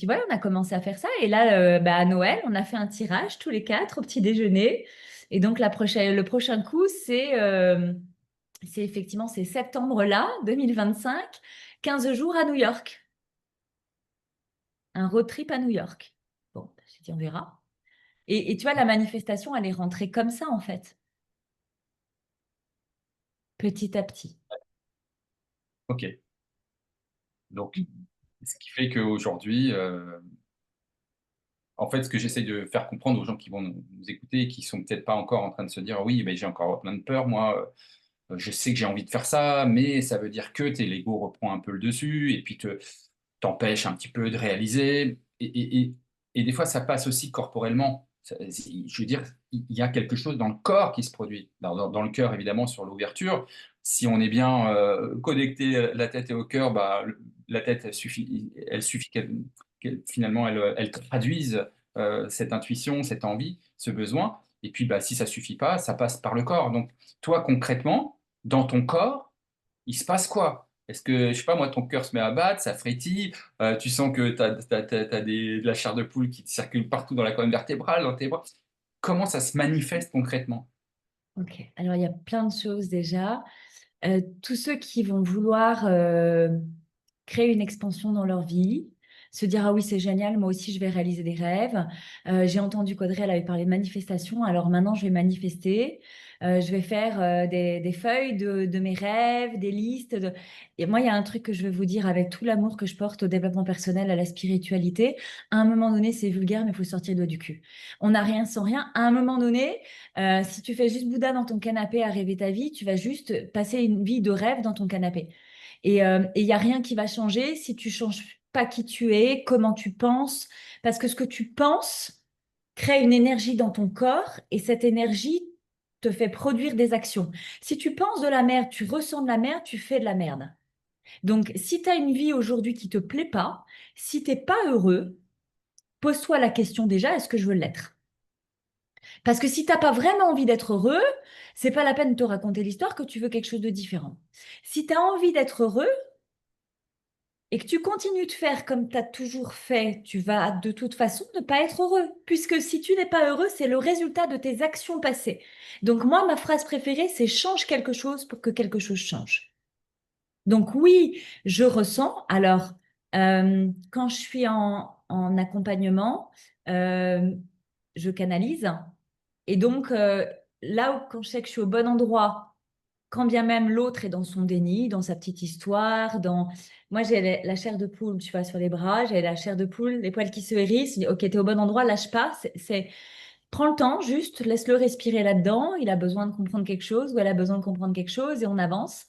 voilà, on a commencé à faire ça. Et là, à Noël, on a fait un tirage tous les quatre au petit déjeuner. Et donc, le prochain coup, c'est effectivement, c'est septembre-là, 2025, 15 jours à New York. Un road trip à New York. Bon, j'ai dit, on verra. Et tu vois, la manifestation, elle est rentrée comme ça, en fait, petit à petit. Ok. Donc, ce qui fait qu'aujourd'hui, en fait, ce que j'essaie de faire comprendre aux gens qui vont nous écouter et qui sont peut-être pas encore en train de se dire: «Oui, mais j'ai encore plein de peurs, moi, je sais que j'ai envie de faire ça, mais ça veut dire que» l'ego reprend un peu le dessus et puis t'empêche un petit peu de réaliser et des fois, ça passe aussi corporellement. Je veux dire, il y a quelque chose dans le corps qui se produit. Dans le cœur, évidemment, sur l'ouverture. Si on est bien connecté la tête et au cœur, bah, la tête, elle suffit finalement, elle traduise cette intuition, cette envie, ce besoin. Et puis, bah, si ça suffit pas, ça passe par le corps. Donc, toi, concrètement, dans ton corps, il se passe quoi? Est-ce que, je sais pas moi, ton cœur se met à battre, ça frétille, tu sens que tu as de la chair de poule qui circule partout dans la colonne vertébrale, dans tes bras? Comment ça se manifeste concrètement? Ok, alors il y a plein de choses déjà. Tous ceux qui vont vouloir créer une expansion dans leur vie, se dire ah oui c'est génial, moi aussi je vais réaliser des rêves. J'ai entendu qu'Audrey elle avait parlé de manifestation, alors maintenant je vais manifester. Je vais faire des feuilles de mes rêves, des listes. Et moi il y a un truc que je veux vous dire avec tout l'amour que je porte au développement personnel, à la spiritualité. À un moment donné c'est vulgaire mais il faut sortir le doigt du cul. On n'a rien sans rien. À un moment donné, si tu fais juste Bouddha dans ton canapé à rêver ta vie, tu vas juste passer une vie de rêve dans ton canapé. Et il n'y a rien qui va changer si tu changes pas qui tu es, comment tu penses, parce que ce que tu penses crée une énergie dans ton corps et cette énergie te fait produire des actions. Si tu penses de la merde, tu ressens de la merde, tu fais de la merde. Donc, si tu as une vie aujourd'hui qui te plaît pas, si t'es pas heureux, pose-toi la question déjà, est-ce que je veux l'être? Parce que si t'as pas vraiment envie d'être heureux, c'est pas la peine de te raconter l'histoire que tu veux quelque chose de différent. Si tu as envie d'être heureux et que tu continues de faire comme tu as toujours fait, tu vas de toute façon ne pas être heureux. Puisque si tu n'es pas heureux, c'est le résultat de tes actions passées. Donc moi, ma phrase préférée, c'est change quelque chose pour que quelque chose change. Donc oui, je ressens. Alors, quand je suis en accompagnement, euh, je canalise. Et donc, là où quand je sais que je suis au bon endroit, quand bien même l'autre est dans son déni, dans sa petite histoire, dans... Moi, j'ai la chair de poule, tu vois, sur les bras, j'ai la chair de poule, les poils qui se hérissent. Je dis, ok, t'es au bon endroit, lâche pas. Prends le temps, juste, laisse-le respirer là-dedans. Il a besoin de comprendre quelque chose ou elle a besoin de comprendre quelque chose et on avance.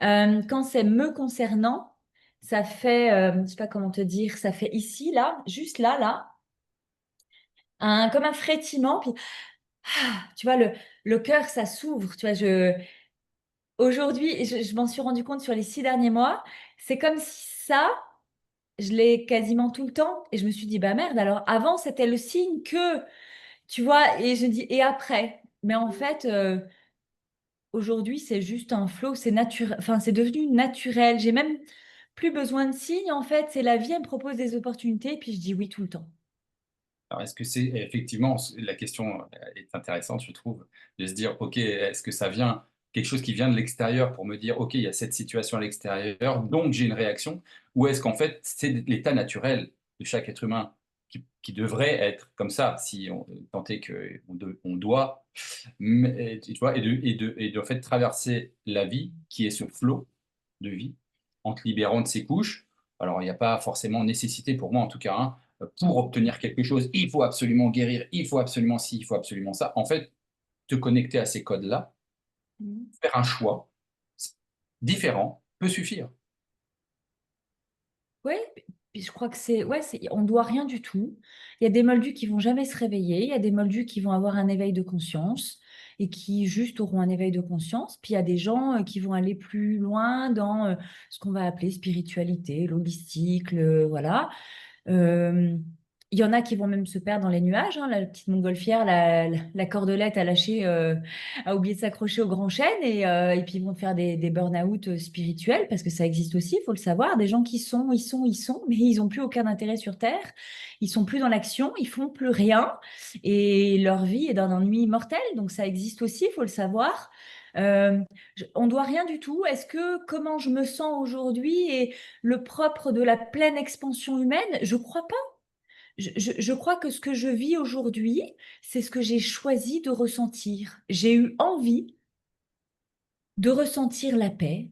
Quand c'est me concernant, ça fait, je sais pas comment te dire, ça fait ici, là, juste là, là, comme un frétiment. Puis, tu vois, le cœur, ça s'ouvre. Tu vois, aujourd'hui, je m'en suis rendu compte sur les 6 derniers mois, c'est comme si ça, je l'ai quasiment tout le temps. Et je me suis dit, bah merde, alors avant, c'était le signe que, tu vois, et je dis, et après? Mais en fait, aujourd'hui, c'est juste un flow, c'est naturel, enfin, c'est devenu naturel. J'ai même plus besoin de signes, en fait, c'est la vie, elle me propose des opportunités, et puis je dis oui tout le temps. Alors, est-ce que c'est effectivement, la question est intéressante, je trouve, de se dire, OK, est-ce que ça vient, quelque chose qui vient de l'extérieur pour me dire, OK, il y a cette situation à l'extérieur, donc j'ai une réaction, ou est-ce qu'en fait, c'est l'état naturel de chaque être humain qui devrait être comme ça, si on tant est qu'on doit, tu vois, et de en fait traverser la vie, qui est ce flot de vie, en te libérant de ses couches. Alors, il n'y a pas forcément nécessité, pour moi en tout cas, hein, pour obtenir quelque chose, il faut absolument guérir, il faut absolument ci, il faut absolument ça. En fait, te connecter à ces codes-là, Mhm. faire un choix différent peut suffire. Oui, puis je crois que ouais, on doit rien du tout. Il y a des moldus qui vont jamais se réveiller, il y a des moldus qui vont avoir un éveil de conscience et qui juste auront un éveil de conscience. Puis il y a des gens qui vont aller plus loin dans ce qu'on va appeler spiritualité, l'holistique, voilà. Euh, il y en a qui vont même se perdre dans les nuages, hein. La petite montgolfière, la cordelette a lâché, a oublié de s'accrocher au grand chêne et puis ils vont faire des burn-out spirituels parce que ça existe aussi, il faut le savoir. Des gens qui ils sont, mais ils n'ont plus aucun intérêt sur Terre. Ils sont plus dans l'action, ils font plus rien et leur vie est d'un ennui mortel. Donc ça existe aussi, il faut le savoir. Euh, on doit rien du tout. Est-ce que comment je me sens aujourd'hui est le propre de la pleine expansion humaine? Je crois pas. Je crois que ce que je vis aujourd'hui, c'est ce que j'ai choisi de ressentir. J'ai eu envie de ressentir la paix.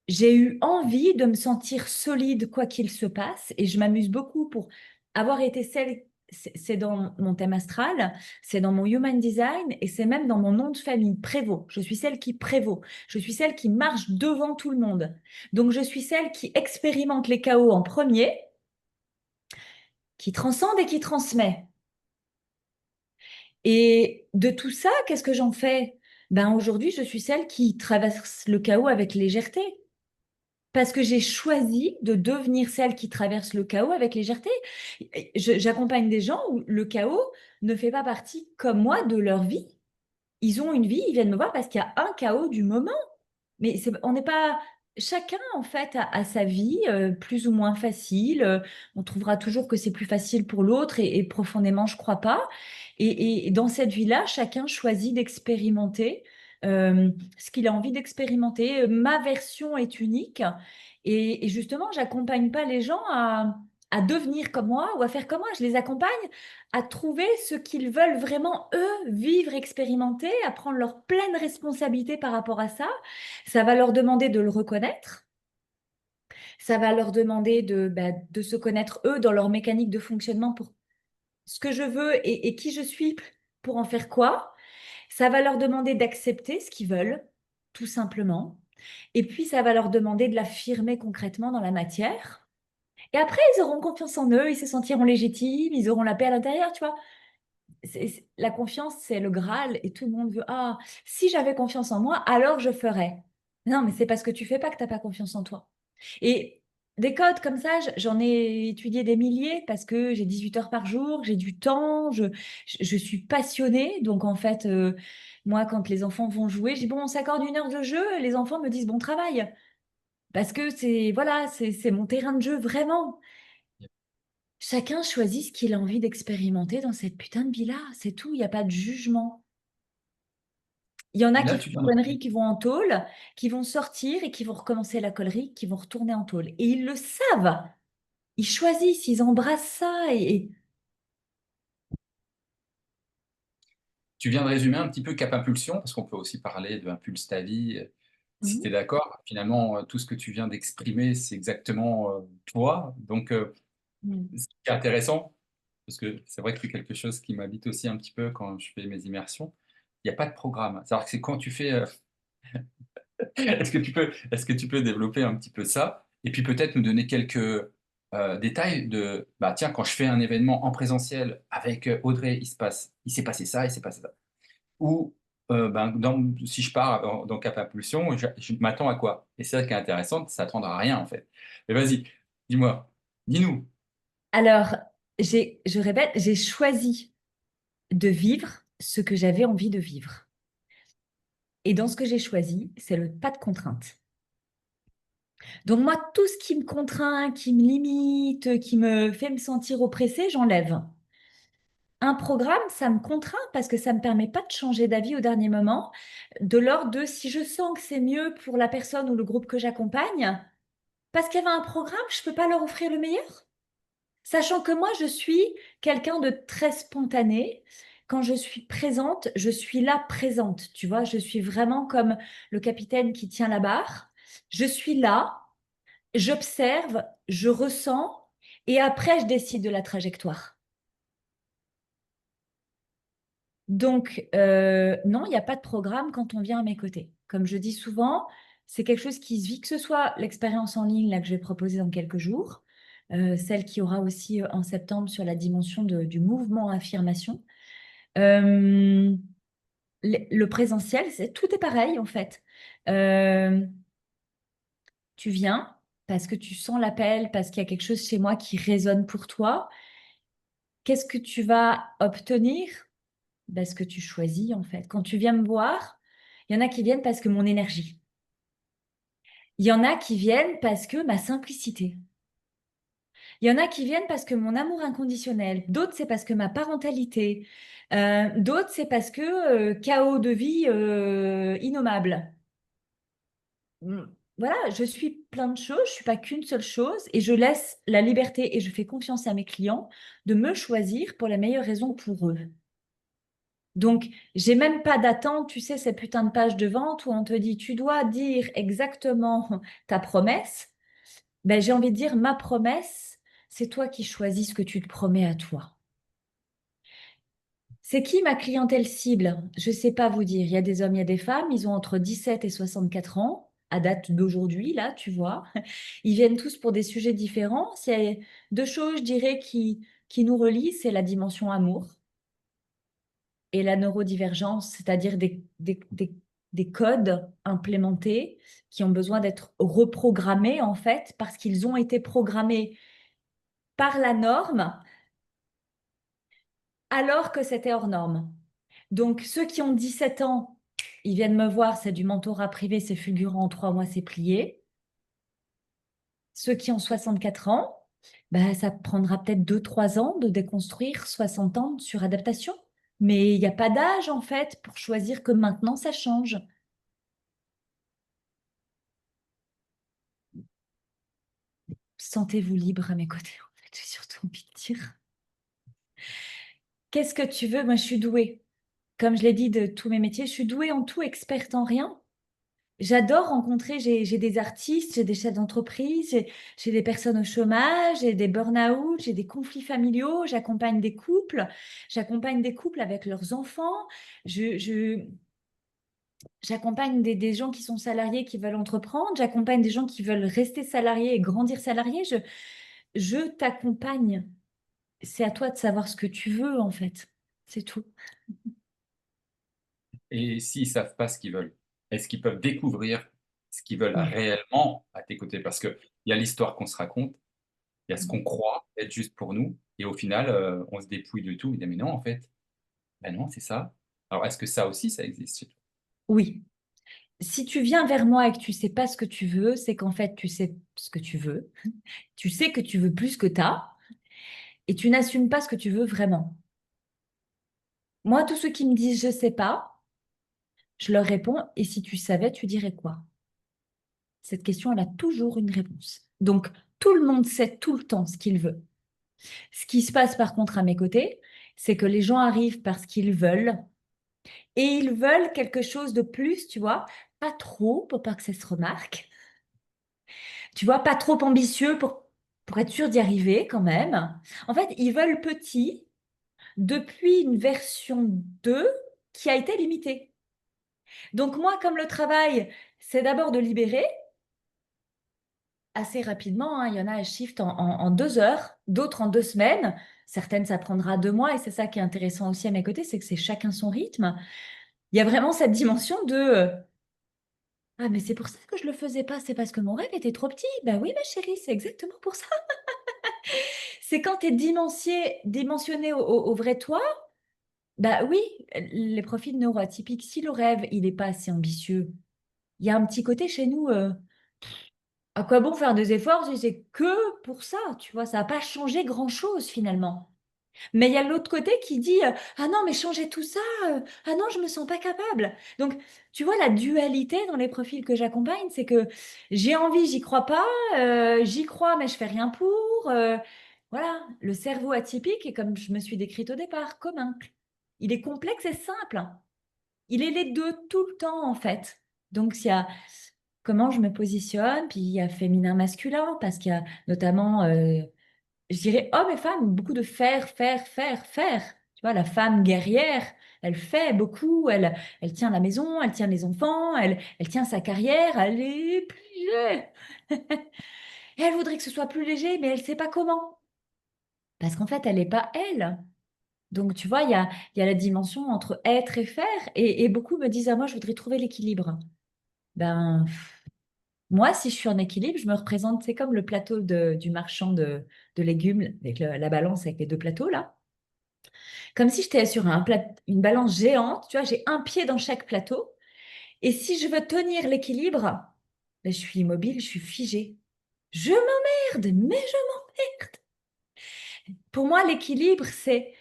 j'ai eu envie de me sentir solide quoi qu'il se passe et je m'amuse beaucoup pour avoir été celle, c'est dans mon thème astral, c'est dans mon human design et c'est même dans mon nom de famille, Prévost. Je suis celle qui prévaut. Je suis celle qui marche devant tout le monde. Donc je suis celle qui expérimente les chaos en premier, qui transcende et qui transmet. Et de tout ça, qu'est-ce que j'en fais? Ben aujourd'hui, je suis celle qui traverse le chaos avec légèreté. Parce que j'ai choisi de devenir celle qui traverse le chaos avec légèreté. J'accompagne des gens où le chaos ne fait pas partie, comme moi, de leur vie. Ils ont une vie, ils viennent me voir parce qu'il y a un chaos du moment. Mais on n'est pas. Chacun, en fait, a sa vie plus ou moins facile. On trouvera toujours que c'est plus facile pour l'autre et profondément, je crois pas. Et dans cette vie-là, chacun choisit d'expérimenter ce qu'il a envie d'expérimenter. Ma version est unique. Et justement, j'accompagne pas les gens à devenir comme moi ou à faire comme moi. Je les accompagne à trouver ce qu'ils veulent vraiment, eux, vivre, expérimenter, à prendre leur pleine responsabilité par rapport à ça. Ça va leur demander de le reconnaître. Ça va leur demander de se connaître, eux, dans leur mécanique de fonctionnement pour ce que je veux et qui je suis pour en faire quoi. Ça va leur demander d'accepter ce qu'ils veulent, tout simplement. Et puis, ça va leur demander de l'affirmer concrètement dans la matière. Et après, ils auront confiance en eux, ils se sentiront légitimes, ils auront la paix à l'intérieur, tu vois. La confiance, c'est le Graal et tout le monde veut, ah, si j'avais confiance en moi, alors je ferais. Non, mais c'est parce que tu fais pas que tu n'as pas confiance en toi. Et des codes comme ça, j'en ai étudié des milliers parce que j'ai 18 heures par jour, j'ai du temps, je suis passionnée. Donc en fait, moi, quand les enfants vont jouer, je dis, bon, on s'accorde 1 heure de jeu, les enfants me disent bon travail. Parce que c'est voilà, c'est mon terrain de jeu vraiment. Chacun choisit ce qu'il a envie d'expérimenter dans cette putain de vie-là, c'est tout, il n'y a pas de jugement. Il y en a qui Là, font tu des viens de... conneries, qui vont en tôle, qui vont sortir et qui vont recommencer la connerie, qui vont retourner en tôle. Et ils le savent. Ils choisissent, ils embrassent ça. Tu viens de résumer un petit peu Cap Impulsion, parce qu'on peut aussi parler de Impulse ta vie, si tu es Mhm. d'accord. Finalement, tout ce que tu viens d'exprimer, c'est exactement toi. Donc, Mhm. ce qui est intéressant, parce que c'est vrai que c'est quelque chose qui m'habite aussi un petit peu quand je fais mes immersions, il n'y a pas de programme. C'est-à-dire que c'est quand tu fais... est-ce que tu peux développer un petit peu ça? Et puis peut-être nous donner quelques détails de, bah tiens, quand je fais un événement en présentiel avec Audrey, il s'est passé ça, il s'est passé ça. Ou ben, si je pars dans Cap Impulsion, je m'attends à quoi? Et c'est ça qui est intéressant, ça s'attendre à rien en fait. Mais vas-y, dis-moi, dis-nous. Alors, je répète, j'ai choisi de vivre ce que j'avais envie de vivre. Et dans ce que j'ai choisi, c'est le pas de contrainte. Donc moi, tout ce qui me contraint, qui me limite, qui me fait me sentir oppressée, j'enlève. Un programme, ça me contraint parce que ça ne me permet pas de changer d'avis au dernier moment, de l'ordre de si je sens que c'est mieux pour la personne ou le groupe que j'accompagne, parce qu'il y avait un programme, je ne peux pas leur offrir le meilleur. Sachant que moi, je suis quelqu'un de très spontané. Quand je suis présente, je suis là présente. Tu vois, je suis vraiment comme le capitaine qui tient la barre. Je suis là, j'observe, je ressens, et après, je décide de la trajectoire. Donc, non, il n'y a pas de programme quand on vient à mes côtés. Comme je dis souvent, c'est quelque chose qui se vit, que ce soit l'expérience en ligne là, que je vais proposer dans quelques jours, celle qui aura aussi en septembre sur la dimension du mouvement affirmation. Euh, le présentiel, tout est pareil en fait. Euh, Tu viens parce que tu sens l'appel, parce qu'il y a quelque chose chez moi qui résonne pour toi. Qu'est-ce que tu vas obtenir? Ben, ce que tu choisis en fait. Quand tu viens me voir, il y en a qui viennent parce que mon énergie. Il y en a qui viennent parce que ma simplicité. Il y en a qui viennent parce que mon amour inconditionnel. D'autres, c'est parce que ma parentalité. D'autres, c'est parce que chaos de vie innommable. Mm. Voilà, je suis plein de choses, je suis pas qu'une seule chose et je laisse la liberté et je fais confiance à mes clients de me choisir pour la meilleure raison pour eux. Donc, j'ai même pas d'attente, tu sais, ces putains de pages de vente où on te dit, tu dois dire exactement ta promesse. Ben, j'ai envie de dire, ma promesse, c'est toi qui choisis ce que tu te promets à toi. C'est qui ma clientèle cible? Je ne sais pas vous dire. Il y a des hommes, il y a des femmes. Ils ont entre 17 et 64 ans, à date d'aujourd'hui, là, tu vois. Ils viennent tous pour des sujets différents. S'il y a deux choses, je dirais, qui nous relient, c'est la dimension amour et la neurodivergence, c'est-à-dire des codes implémentés qui ont besoin d'être reprogrammés, en fait, parce qu'ils ont été programmés par la norme alors que c'était hors norme. Donc, ceux qui ont 17 ans, ils viennent me voir, c'est du mentorat privé, c'est fulgurant, en 3 mois, c'est plié. Ceux qui ont 64 ans, bah, ça prendra peut-être 2, 3 ans de déconstruire 60 ans sur adaptation. Mais il n'y a pas d'âge, en fait, pour choisir que maintenant, ça change. Sentez-vous libre à mes côtés, en fait, j'ai surtout envie de dire. Qu'est-ce que tu veux? Moi, je suis douée. Comme je l'ai dit de tous mes métiers, je suis douée en tout, experte en rien. J'adore rencontrer, j'ai des artistes, j'ai des chefs d'entreprise, j'ai des personnes au chômage, j'ai des burn-out, j'ai des conflits familiaux, j'accompagne des couples avec leurs enfants, j'accompagne des gens qui sont salariés, qui veulent entreprendre, j'accompagne des gens qui veulent rester salariés et grandir salariés, je t'accompagne. C'est à toi de savoir ce que tu veux, en fait. C'est tout. Et s'ils ne savent pas ce qu'ils veulent, est-ce qu'ils peuvent découvrir ce qu'ils veulent Oui. réellement à tes côtés? Parce qu'il y a l'histoire qu'on se raconte, il y a ce qu'on croit être juste pour nous, et au final, on se dépouille de tout. On dit, mais non, en fait, ben non, c'est ça. Alors, est-ce que ça aussi, ça existe chez toi? Oui. Si tu viens vers moi et que tu sais pas ce que tu veux, c'est qu'en fait, tu sais ce que tu veux. Tu sais que tu veux plus que tu as et tu n'assumes pas ce que tu veux vraiment. Moi, tous ceux qui me disent je sais pas, je leur réponds et si tu savais, tu dirais quoi? Cette question, elle a toujours une réponse. Donc, tout le monde sait tout le temps ce qu'il veut. Ce qui se passe par contre à mes côtés, c'est que les gens arrivent parce qu'ils veulent et ils veulent quelque chose de plus, tu vois, pas trop pour pas que ça se remarque. Tu vois, pas trop ambitieux pour être sûr d'y arriver quand même. En fait, ils veulent petit depuis une version 2 qui a été limitée. Donc moi, comme le travail, c'est d'abord de libérer assez rapidement, hein, il y en a, elles shift en 2 heures, d'autres en 2 semaines. Certaines, ça prendra 2 mois et c'est ça qui est intéressant aussi à mes côtés, c'est que c'est chacun son rythme. Il y a vraiment cette dimension de ah, mais c'est pour ça que je le faisais pas, c'est parce que mon rêve était trop petit. Ben oui, ma chérie, c'est exactement pour ça. C'est quand tu es dimensionné au vrai toi, bah oui, les profils neuroatypiques, si le rêve, il n'est pas assez ambitieux, il y a un petit côté chez nous, à quoi bon faire des efforts si c'est que pour ça, tu vois, ça n'a pas changé grand-chose finalement. Mais il y a l'autre côté qui dit, ah non, mais changer tout ça, ah non, je me sens pas capable. Donc, tu vois, la dualité dans les profils que j'accompagne, c'est que j'ai envie, j'y crois pas, j'y crois, mais je fais rien pour. Voilà, le cerveau atypique est comme je me suis décrite au départ, commun. Il est complexe et simple. Il est les deux tout le temps, en fait. Donc, il y a comment je me positionne, puis il y a féminin-masculin, parce qu'il y a notamment, je dirais, hommes et femmes, beaucoup de faire, faire, faire, faire. Tu vois, la femme guerrière, elle fait beaucoup, elle tient la maison, elle tient les enfants, elle tient sa carrière, elle est pliée. Et elle voudrait que ce soit plus léger, mais elle ne sait pas comment. Parce qu'en fait, elle n'est pas elle. Donc, tu vois, il y a la dimension entre être et faire. Et beaucoup me disent, ah, moi, je voudrais trouver l'équilibre. Ben, moi, si je suis en équilibre, je me représente, c'est comme le plateau du marchand de légumes, avec la balance avec les deux plateaux, là. Comme si j'étais sur une balance géante, tu vois, j'ai un pied dans chaque plateau. Et si je veux tenir l'équilibre, ben, je suis immobile, je suis figée. Je m'emmerde, mais je m'emmerde. Pour moi, l'équilibre, c'est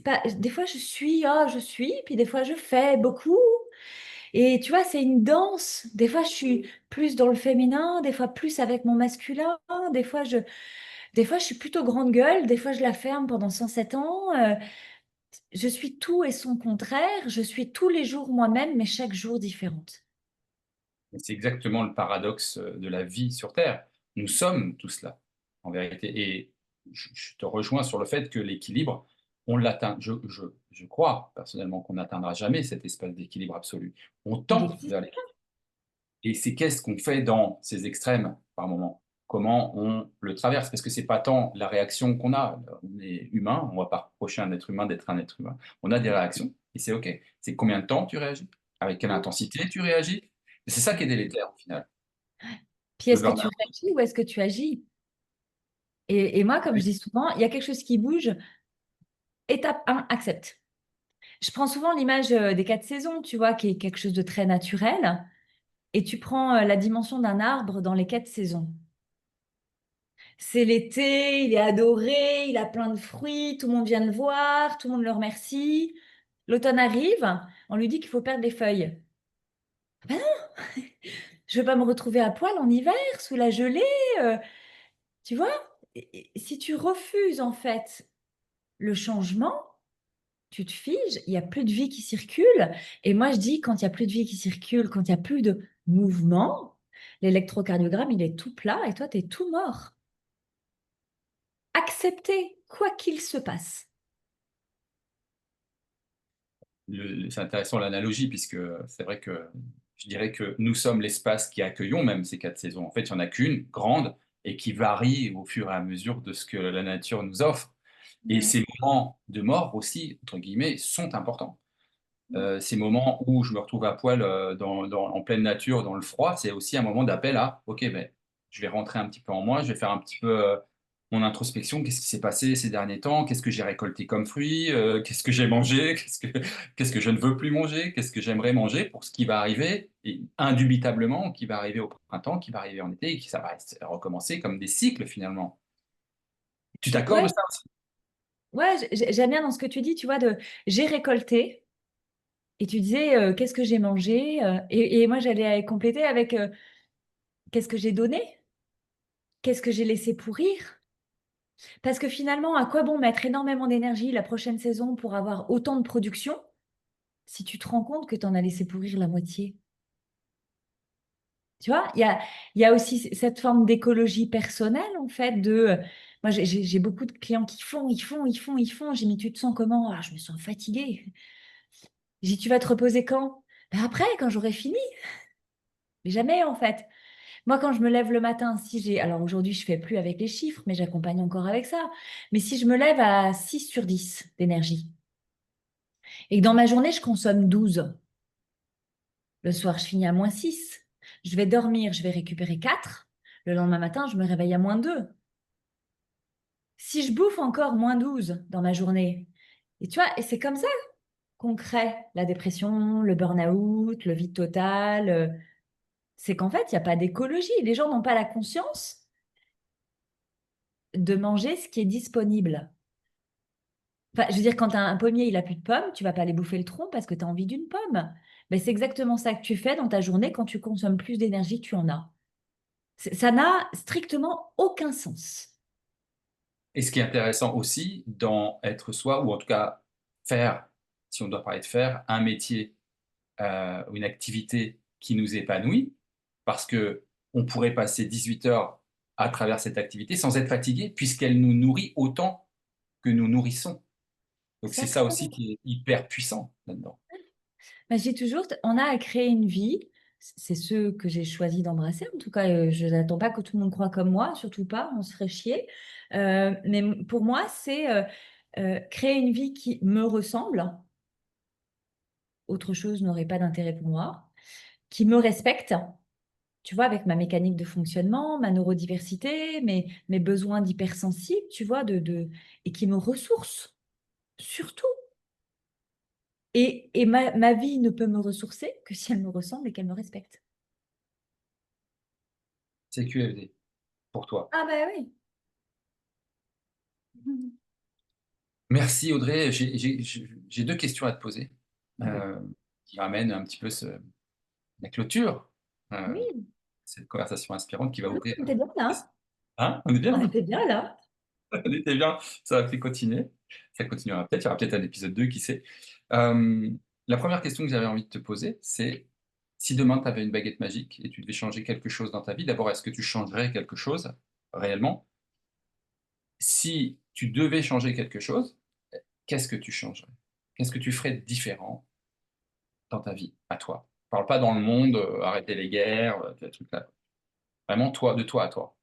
pas, des fois je suis, puis des fois je fais beaucoup. Et tu vois, c'est une danse. Des fois, je suis plus dans le féminin, des fois plus avec mon masculin, des fois Des fois, je suis plutôt grande gueule, des fois, je la ferme pendant 107 ans. Je suis tout et son contraire. Je suis tous les jours moi-même, mais chaque jour différente. C'est exactement le paradoxe de la vie sur Terre. Nous sommes tous là, en vérité. Et je te rejoins sur le fait que l'équilibre, on l'atteint. Je crois personnellement qu'on n'atteindra jamais cet espace d'équilibre absolu. On Il tend existe. vers l'équilibre. Et c'est qu'est-ce qu'on fait dans ces extrêmes par moment? Comment on le traverse? Parce que c'est pas tant la réaction qu'on a. On est humain, on va pas reprocher à un être humain d'être un être humain. On a des réactions et c'est OK. C'est combien de temps tu réagis? Avec quelle intensité tu réagis? Et c'est ça qui est délétère au final. Puis Le est-ce que burn-out. tu réagis ou est-ce que tu agis? Et moi, comme je dis souvent, il y a quelque chose qui bouge. Étape 1, accepte. Je prends souvent l'image des 4 saisons, tu vois, qui est quelque chose de très naturel. Et tu prends la dimension d'un arbre dans les 4 saisons. C'est l'été, il est adoré, il a plein de fruits, tout le monde vient le voir, tout le monde le remercie. L'automne arrive, on lui dit qu'il faut perdre les feuilles. Ah ben non, je ne veux pas me retrouver à poil en hiver, sous la gelée, euh, tu vois? Et si tu refuses en fait le changement, tu te figes, il n'y a plus de vie qui circule. Et moi, je dis, quand il n'y a plus de vie qui circule, quand il n'y a plus de mouvement, l'électrocardiogramme, il est tout plat et toi, tu es tout mort. Accepter quoi qu'il se passe. C'est intéressant l'analogie, puisque c'est vrai que je dirais que nous sommes l'espace qui accueillons même ces 4 saisons. En fait, il n'y en a qu'une, grande, et qui varie au fur et à mesure de ce que la nature nous offre. Et Ouais. ces moments de mort aussi, entre guillemets, sont importants. Ces moments où je me retrouve à poil en pleine nature, dans le froid, c'est aussi un moment d'appel à, OK, ben, je vais rentrer un petit peu en moi, je vais faire un petit peu mon introspection, qu'est-ce qui s'est passé ces derniers temps, qu'est-ce que j'ai récolté comme fruits, qu'est-ce que j'ai mangé, qu'est-ce que je ne veux plus manger, qu'est-ce que j'aimerais manger pour ce qui va arriver, et indubitablement, qui va arriver au printemps, qui va arriver en été, et qui ça va recommencer comme des cycles finalement. Tu t'accordes de Ouais, ça aussi? ouais, j'aime bien dans ce que tu dis, tu vois, de j'ai récolté, et tu disais qu'est-ce que j'ai mangé, et moi j'allais compléter avec qu'est-ce que j'ai donné, qu'est-ce que j'ai laissé pourrir. Parce que finalement, à quoi bon mettre énormément d'énergie la prochaine saison pour avoir autant de production si tu te rends compte que tu en as laissé pourrir la moitié? Tu vois, il y a aussi cette forme d'écologie personnelle, en fait, moi, j'ai beaucoup de clients qui font, ils font, ils font, ils font. J'ai mis, tu te sens comment? Ah, je me sens fatiguée. J'ai dit, tu vas te reposer quand? Ben après, quand j'aurai fini. Mais jamais, en fait. Moi, quand je me lève le matin, si j'ai... Alors aujourd'hui, je fais plus avec les chiffres, mais j'accompagne encore avec ça. Mais si je me lève à 6 sur 10 d'énergie et que dans ma journée, je consomme 12, le soir, je finis à -6. Je vais dormir, je vais récupérer 4. Le lendemain matin, je me réveille à -2. Si je bouffe encore -12 dans ma journée, et tu vois, et c'est comme ça qu'on crée la dépression, le burn-out, le vide total. C'est qu'en fait, il n'y a pas d'écologie. Les gens n'ont pas la conscience de manger ce qui est disponible. Enfin, je veux dire, quand tu as un pommier, il a plus de pommes, tu vas pas aller bouffer le tronc parce que tu as envie d'une pomme. Mais c'est exactement ça que tu fais dans ta journée quand tu consommes plus d'énergie que tu en as. Ça n'a strictement aucun sens. Et ce qui est intéressant aussi dans être soi, ou en tout cas faire, si on doit parler de faire, un métier ou une activité qui nous épanouit, parce que on pourrait passer 18 heures à travers cette activité sans être fatigué, puisqu'elle nous nourrit autant que nous nourrissons. Donc c'est ça aussi Exactement. qui est hyper puissant là-dedans. Bah, j'ai toujours, on a à créer une vie. C'est ce que j'ai choisi d'embrasser. En tout cas, je n'attends pas que tout le monde croit comme moi, surtout pas, on se ferait chier. Mais pour moi, c'est créer une vie qui me ressemble. Autre chose n'aurait pas d'intérêt pour moi. Qui me respecte, tu vois, avec ma mécanique de fonctionnement, ma neurodiversité, mes besoins d'hypersensible, tu vois, et qui me ressource, surtout. Et ma vie ne peut me ressourcer que si elle me ressemble et qu'elle me respecte. C'est QFD pour toi. Ah bah oui. Mhm. Merci Audrey. J'ai deux questions à te poser Oui. euh, qui ramènent un petit peu la clôture, euh, Oui. cette conversation inspirante qui va Ah non, ouvrir. on était bien là. Hein? On est bien On là? était bien là. On était bien, ça va fait continuer. Ça continuera peut-être, il y aura peut-être un épisode 2, qui sait. Euh, la première question que j'avais envie de te poser, c'est si demain tu avais une baguette magique et tu devais changer quelque chose dans ta vie, d'abord, est-ce que tu changerais quelque chose réellement? Si tu devais changer quelque chose, qu'est-ce que tu changerais? Qu'est-ce que tu ferais de différent dans ta vie, à toi? Je parle pas dans le monde, arrêter les guerres, ces trucs-là. Vraiment, toi, de toi à toi.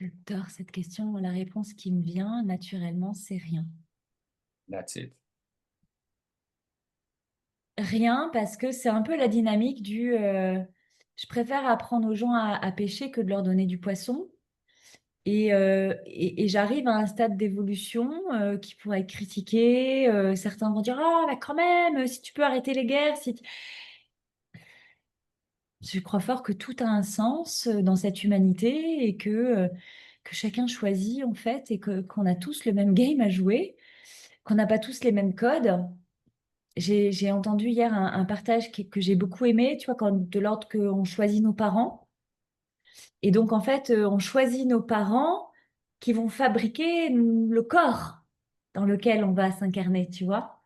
J'adore cette question. La réponse qui me vient naturellement, c'est rien. That's it. Rien, parce que c'est un peu la dynamique du je préfère apprendre aux gens à pêcher que de leur donner du poisson. Et j'arrive à un stade d'évolution qui pourrait être critiqué. Certains vont dire, ah, bah quand même, si tu peux arrêter les guerres. Je crois fort que tout a un sens dans cette humanité et que chacun choisit en fait et qu'on a tous le même game à jouer, qu'on n'a pas tous les mêmes codes. J'ai entendu hier un partage que j'ai beaucoup aimé, tu vois, de l'ordre qu'on choisit nos parents. Et donc, en fait, on choisit nos parents qui vont fabriquer le corps dans lequel on va s'incarner, tu vois.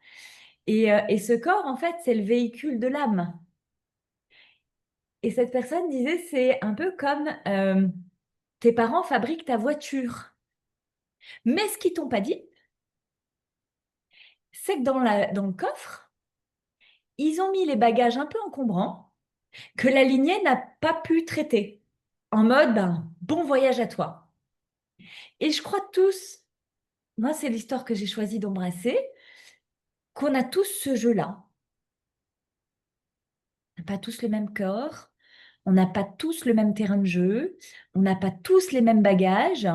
Et ce corps, en fait, c'est le véhicule de l'âme. Et cette personne disait, c'est un peu comme tes parents fabriquent ta voiture. Mais ce qu'ils t'ont pas dit, c'est que dans le coffre, ils ont mis les bagages un peu encombrants que la lignée n'a pas pu traiter. En mode, ben, bon voyage à toi. Et je crois tous, moi, c'est l'histoire que j'ai choisi d'embrasser, qu'on a tous ce jeu-là. On n'a pas tous le même corps, on n'a pas tous le même terrain de jeu, on n'a pas tous les mêmes bagages.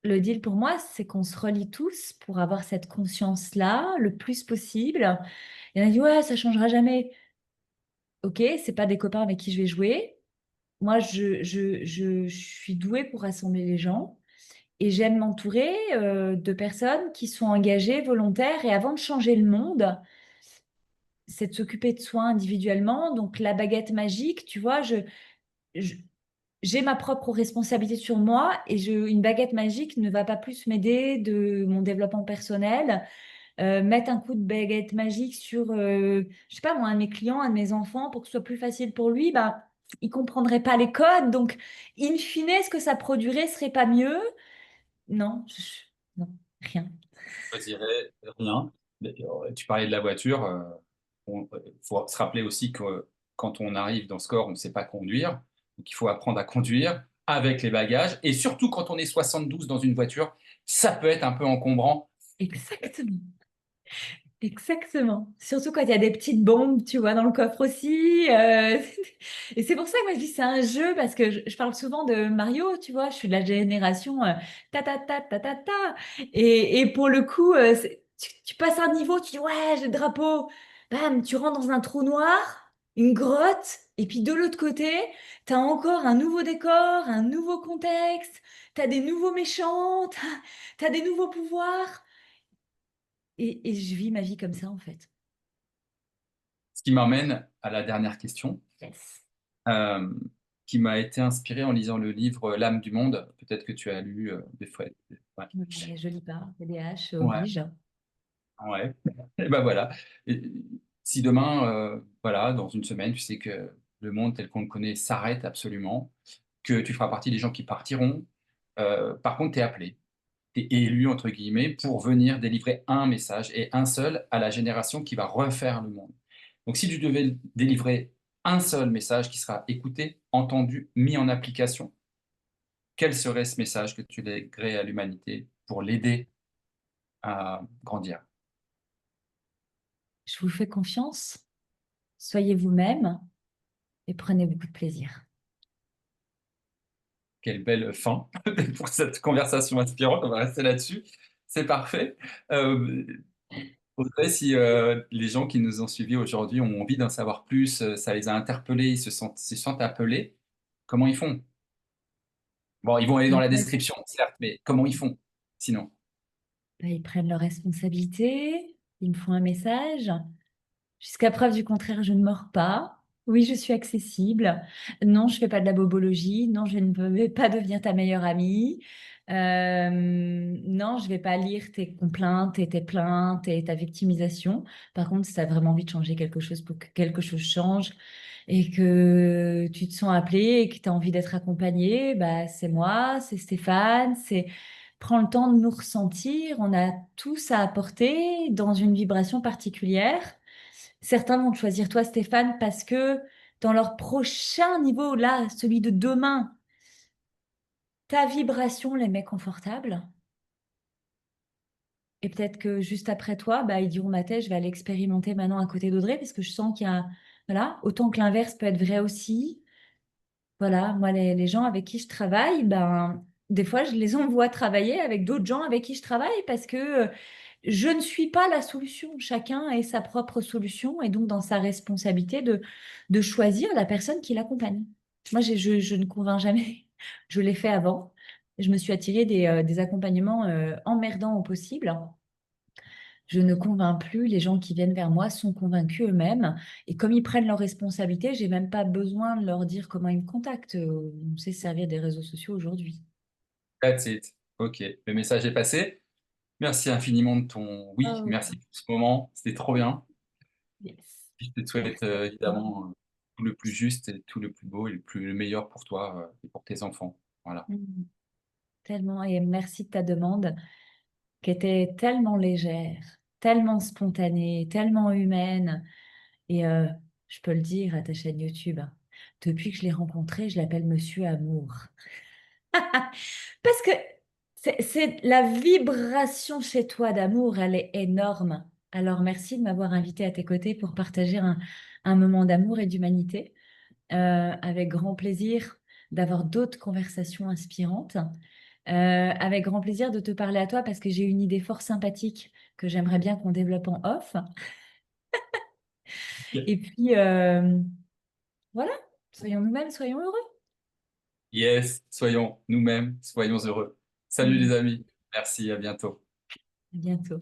Le deal pour moi, c'est qu'on se relie tous pour avoir cette conscience-là le plus possible. Il y en a dit, ouais, ça changera jamais. Ok, c'est pas des copains avec qui je vais jouer. Moi, je suis douée pour rassembler les gens et j'aime m'entourer de personnes qui sont engagées, volontaires et avant de changer le monde, c'est de s'occuper de soi individuellement. Donc, la baguette magique, tu vois, je- j'ai ma propre responsabilité sur moi et une baguette magique ne va pas plus m'aider de mon développement personnel. Mettre un coup de baguette magique sur, je sais pas moi, un de mes clients, un de mes enfants pour que ce soit plus facile pour lui, bah, il comprendrait pas les codes. Donc, in fine, ce que ça produirait serait pas mieux? Non, non, rien. Je dirais rien. Tu parlais de la voiture. Il faut se rappeler aussi que quand on arrive dans ce corps, on ne sait pas conduire. Donc il faut apprendre à conduire avec les bagages. Et surtout quand on est 72 dans une voiture, ça peut être un peu encombrant. Exactement. Exactement. Surtout quand il y a des petites bombes, tu vois, dans le coffre aussi. Et c'est pour ça que moi je dis c'est un jeu parce que je parle souvent de Mario, tu vois, je suis de la génération ta ta ta ta ta ta. Et pour le coup, tu passes un niveau, tu dis ouais, j'ai le drapeau. Bam, tu rentres dans un trou noir, une grotte, et puis de l'autre côté, tu as encore un nouveau décor, un nouveau contexte, tu as des nouveaux méchants, tu as des nouveaux pouvoirs. Et je vis ma vie comme ça, en fait. Ce qui m'amène à la dernière question, Yes. euh, qui m'a été inspirée en lisant le livre L'âme du monde. Peut-être que tu as lu des fois. Ouais. Ouais, je lis pas. TDAH Ouais. oblige. Ouais. Et ben voilà. Et si demain, voilà, dans une semaine, tu sais que le monde tel qu'on le connaît s'arrête absolument, que tu feras partie des gens qui partiront, par contre, tu es appelé, tu es élu, entre guillemets, pour venir délivrer un message et un seul à la génération qui va refaire le monde. Donc, si tu devais délivrer un seul message qui sera écouté, entendu, mis en application, quel serait ce message que tu lèguerais à l'humanité pour l'aider à grandir? Je vous fais confiance. Soyez vous-même et prenez beaucoup de plaisir. Quelle belle fin pour cette conversation inspirante. On va rester là-dessus. C'est parfait. Euh, Audrey, si les gens qui nous ont suivis aujourd'hui ont envie d'en savoir plus, ça les a interpellés, se sentent appelés, comment ils font? Bon, ils vont aller dans la Ils description, certes, mais comment ils font sinon? ils prennent leurs responsabilités. Ils me font un message. Jusqu'à preuve du contraire, je ne mords pas. Oui, je suis accessible. Non, je fais pas de la bobologie. Non, je ne vais pas devenir ta meilleure amie. Non, je vais pas lire tes complaintes et tes plaintes et ta victimisation. Par contre, si tu as vraiment envie de changer quelque chose pour que quelque chose change et que tu te sens appelé et que tu as envie d'être accompagné, bah, c'est moi, c'est Stéphane, c'est prends le temps de nous ressentir. On a tous à apporter dans une vibration particulière. Certains vont te choisir toi, Stéphane, parce que dans leur prochain niveau, là, celui de demain, ta vibration les met confortables. Et peut-être que juste après toi, bah, ils diront, Mathé, je vais aller expérimenter maintenant à côté d'Audrey, parce que je sens qu'il y a, voilà, autant que l'inverse peut être vrai aussi. Voilà, moi, les gens avec qui je travaille, ben, des fois, je les envoie travailler avec d'autres gens avec qui je travaille parce que je ne suis pas la solution. Chacun a sa propre solution et donc dans sa responsabilité de choisir la personne qui l'accompagne. Moi, je ne convainc jamais. Je l'ai fait avant. Je me suis attirée des accompagnements emmerdants au possible. Je ne convainc plus. Les gens qui viennent vers moi sont convaincus eux-mêmes. Et comme ils prennent leurs responsabilités, j'ai même pas besoin de leur dire comment ils me contactent. On sait se servir des réseaux sociaux aujourd'hui. That's it. Ok, le message est passé. Merci infiniment de ton oui, Oh, merci pour ce moment, c'était trop bien. yes. Je te souhaite Merci à toi. évidemment tout le plus juste et tout le plus beau et le meilleur pour toi et pour tes enfants. Voilà. Mm. Tellement. Et merci de ta demande qui était tellement légère, tellement spontanée, tellement humaine. Et je peux le dire à ta chaîne YouTube, depuis que je l'ai rencontré, je l'appelle Monsieur Amour. Parce que c'est la vibration chez toi d'amour, elle est énorme. Alors merci de m'avoir invité à tes côtés pour partager un moment d'amour et d'humanité. Avec grand plaisir d'avoir d'autres conversations inspirantes. Avec grand plaisir de te parler à toi parce que j'ai une idée fort sympathique que j'aimerais bien qu'on développe en off. Et puis, voilà, soyons nous-mêmes, soyons heureux. Yes, soyons nous-mêmes, soyons heureux. Salut les Mm. amis, merci, à bientôt. À bientôt.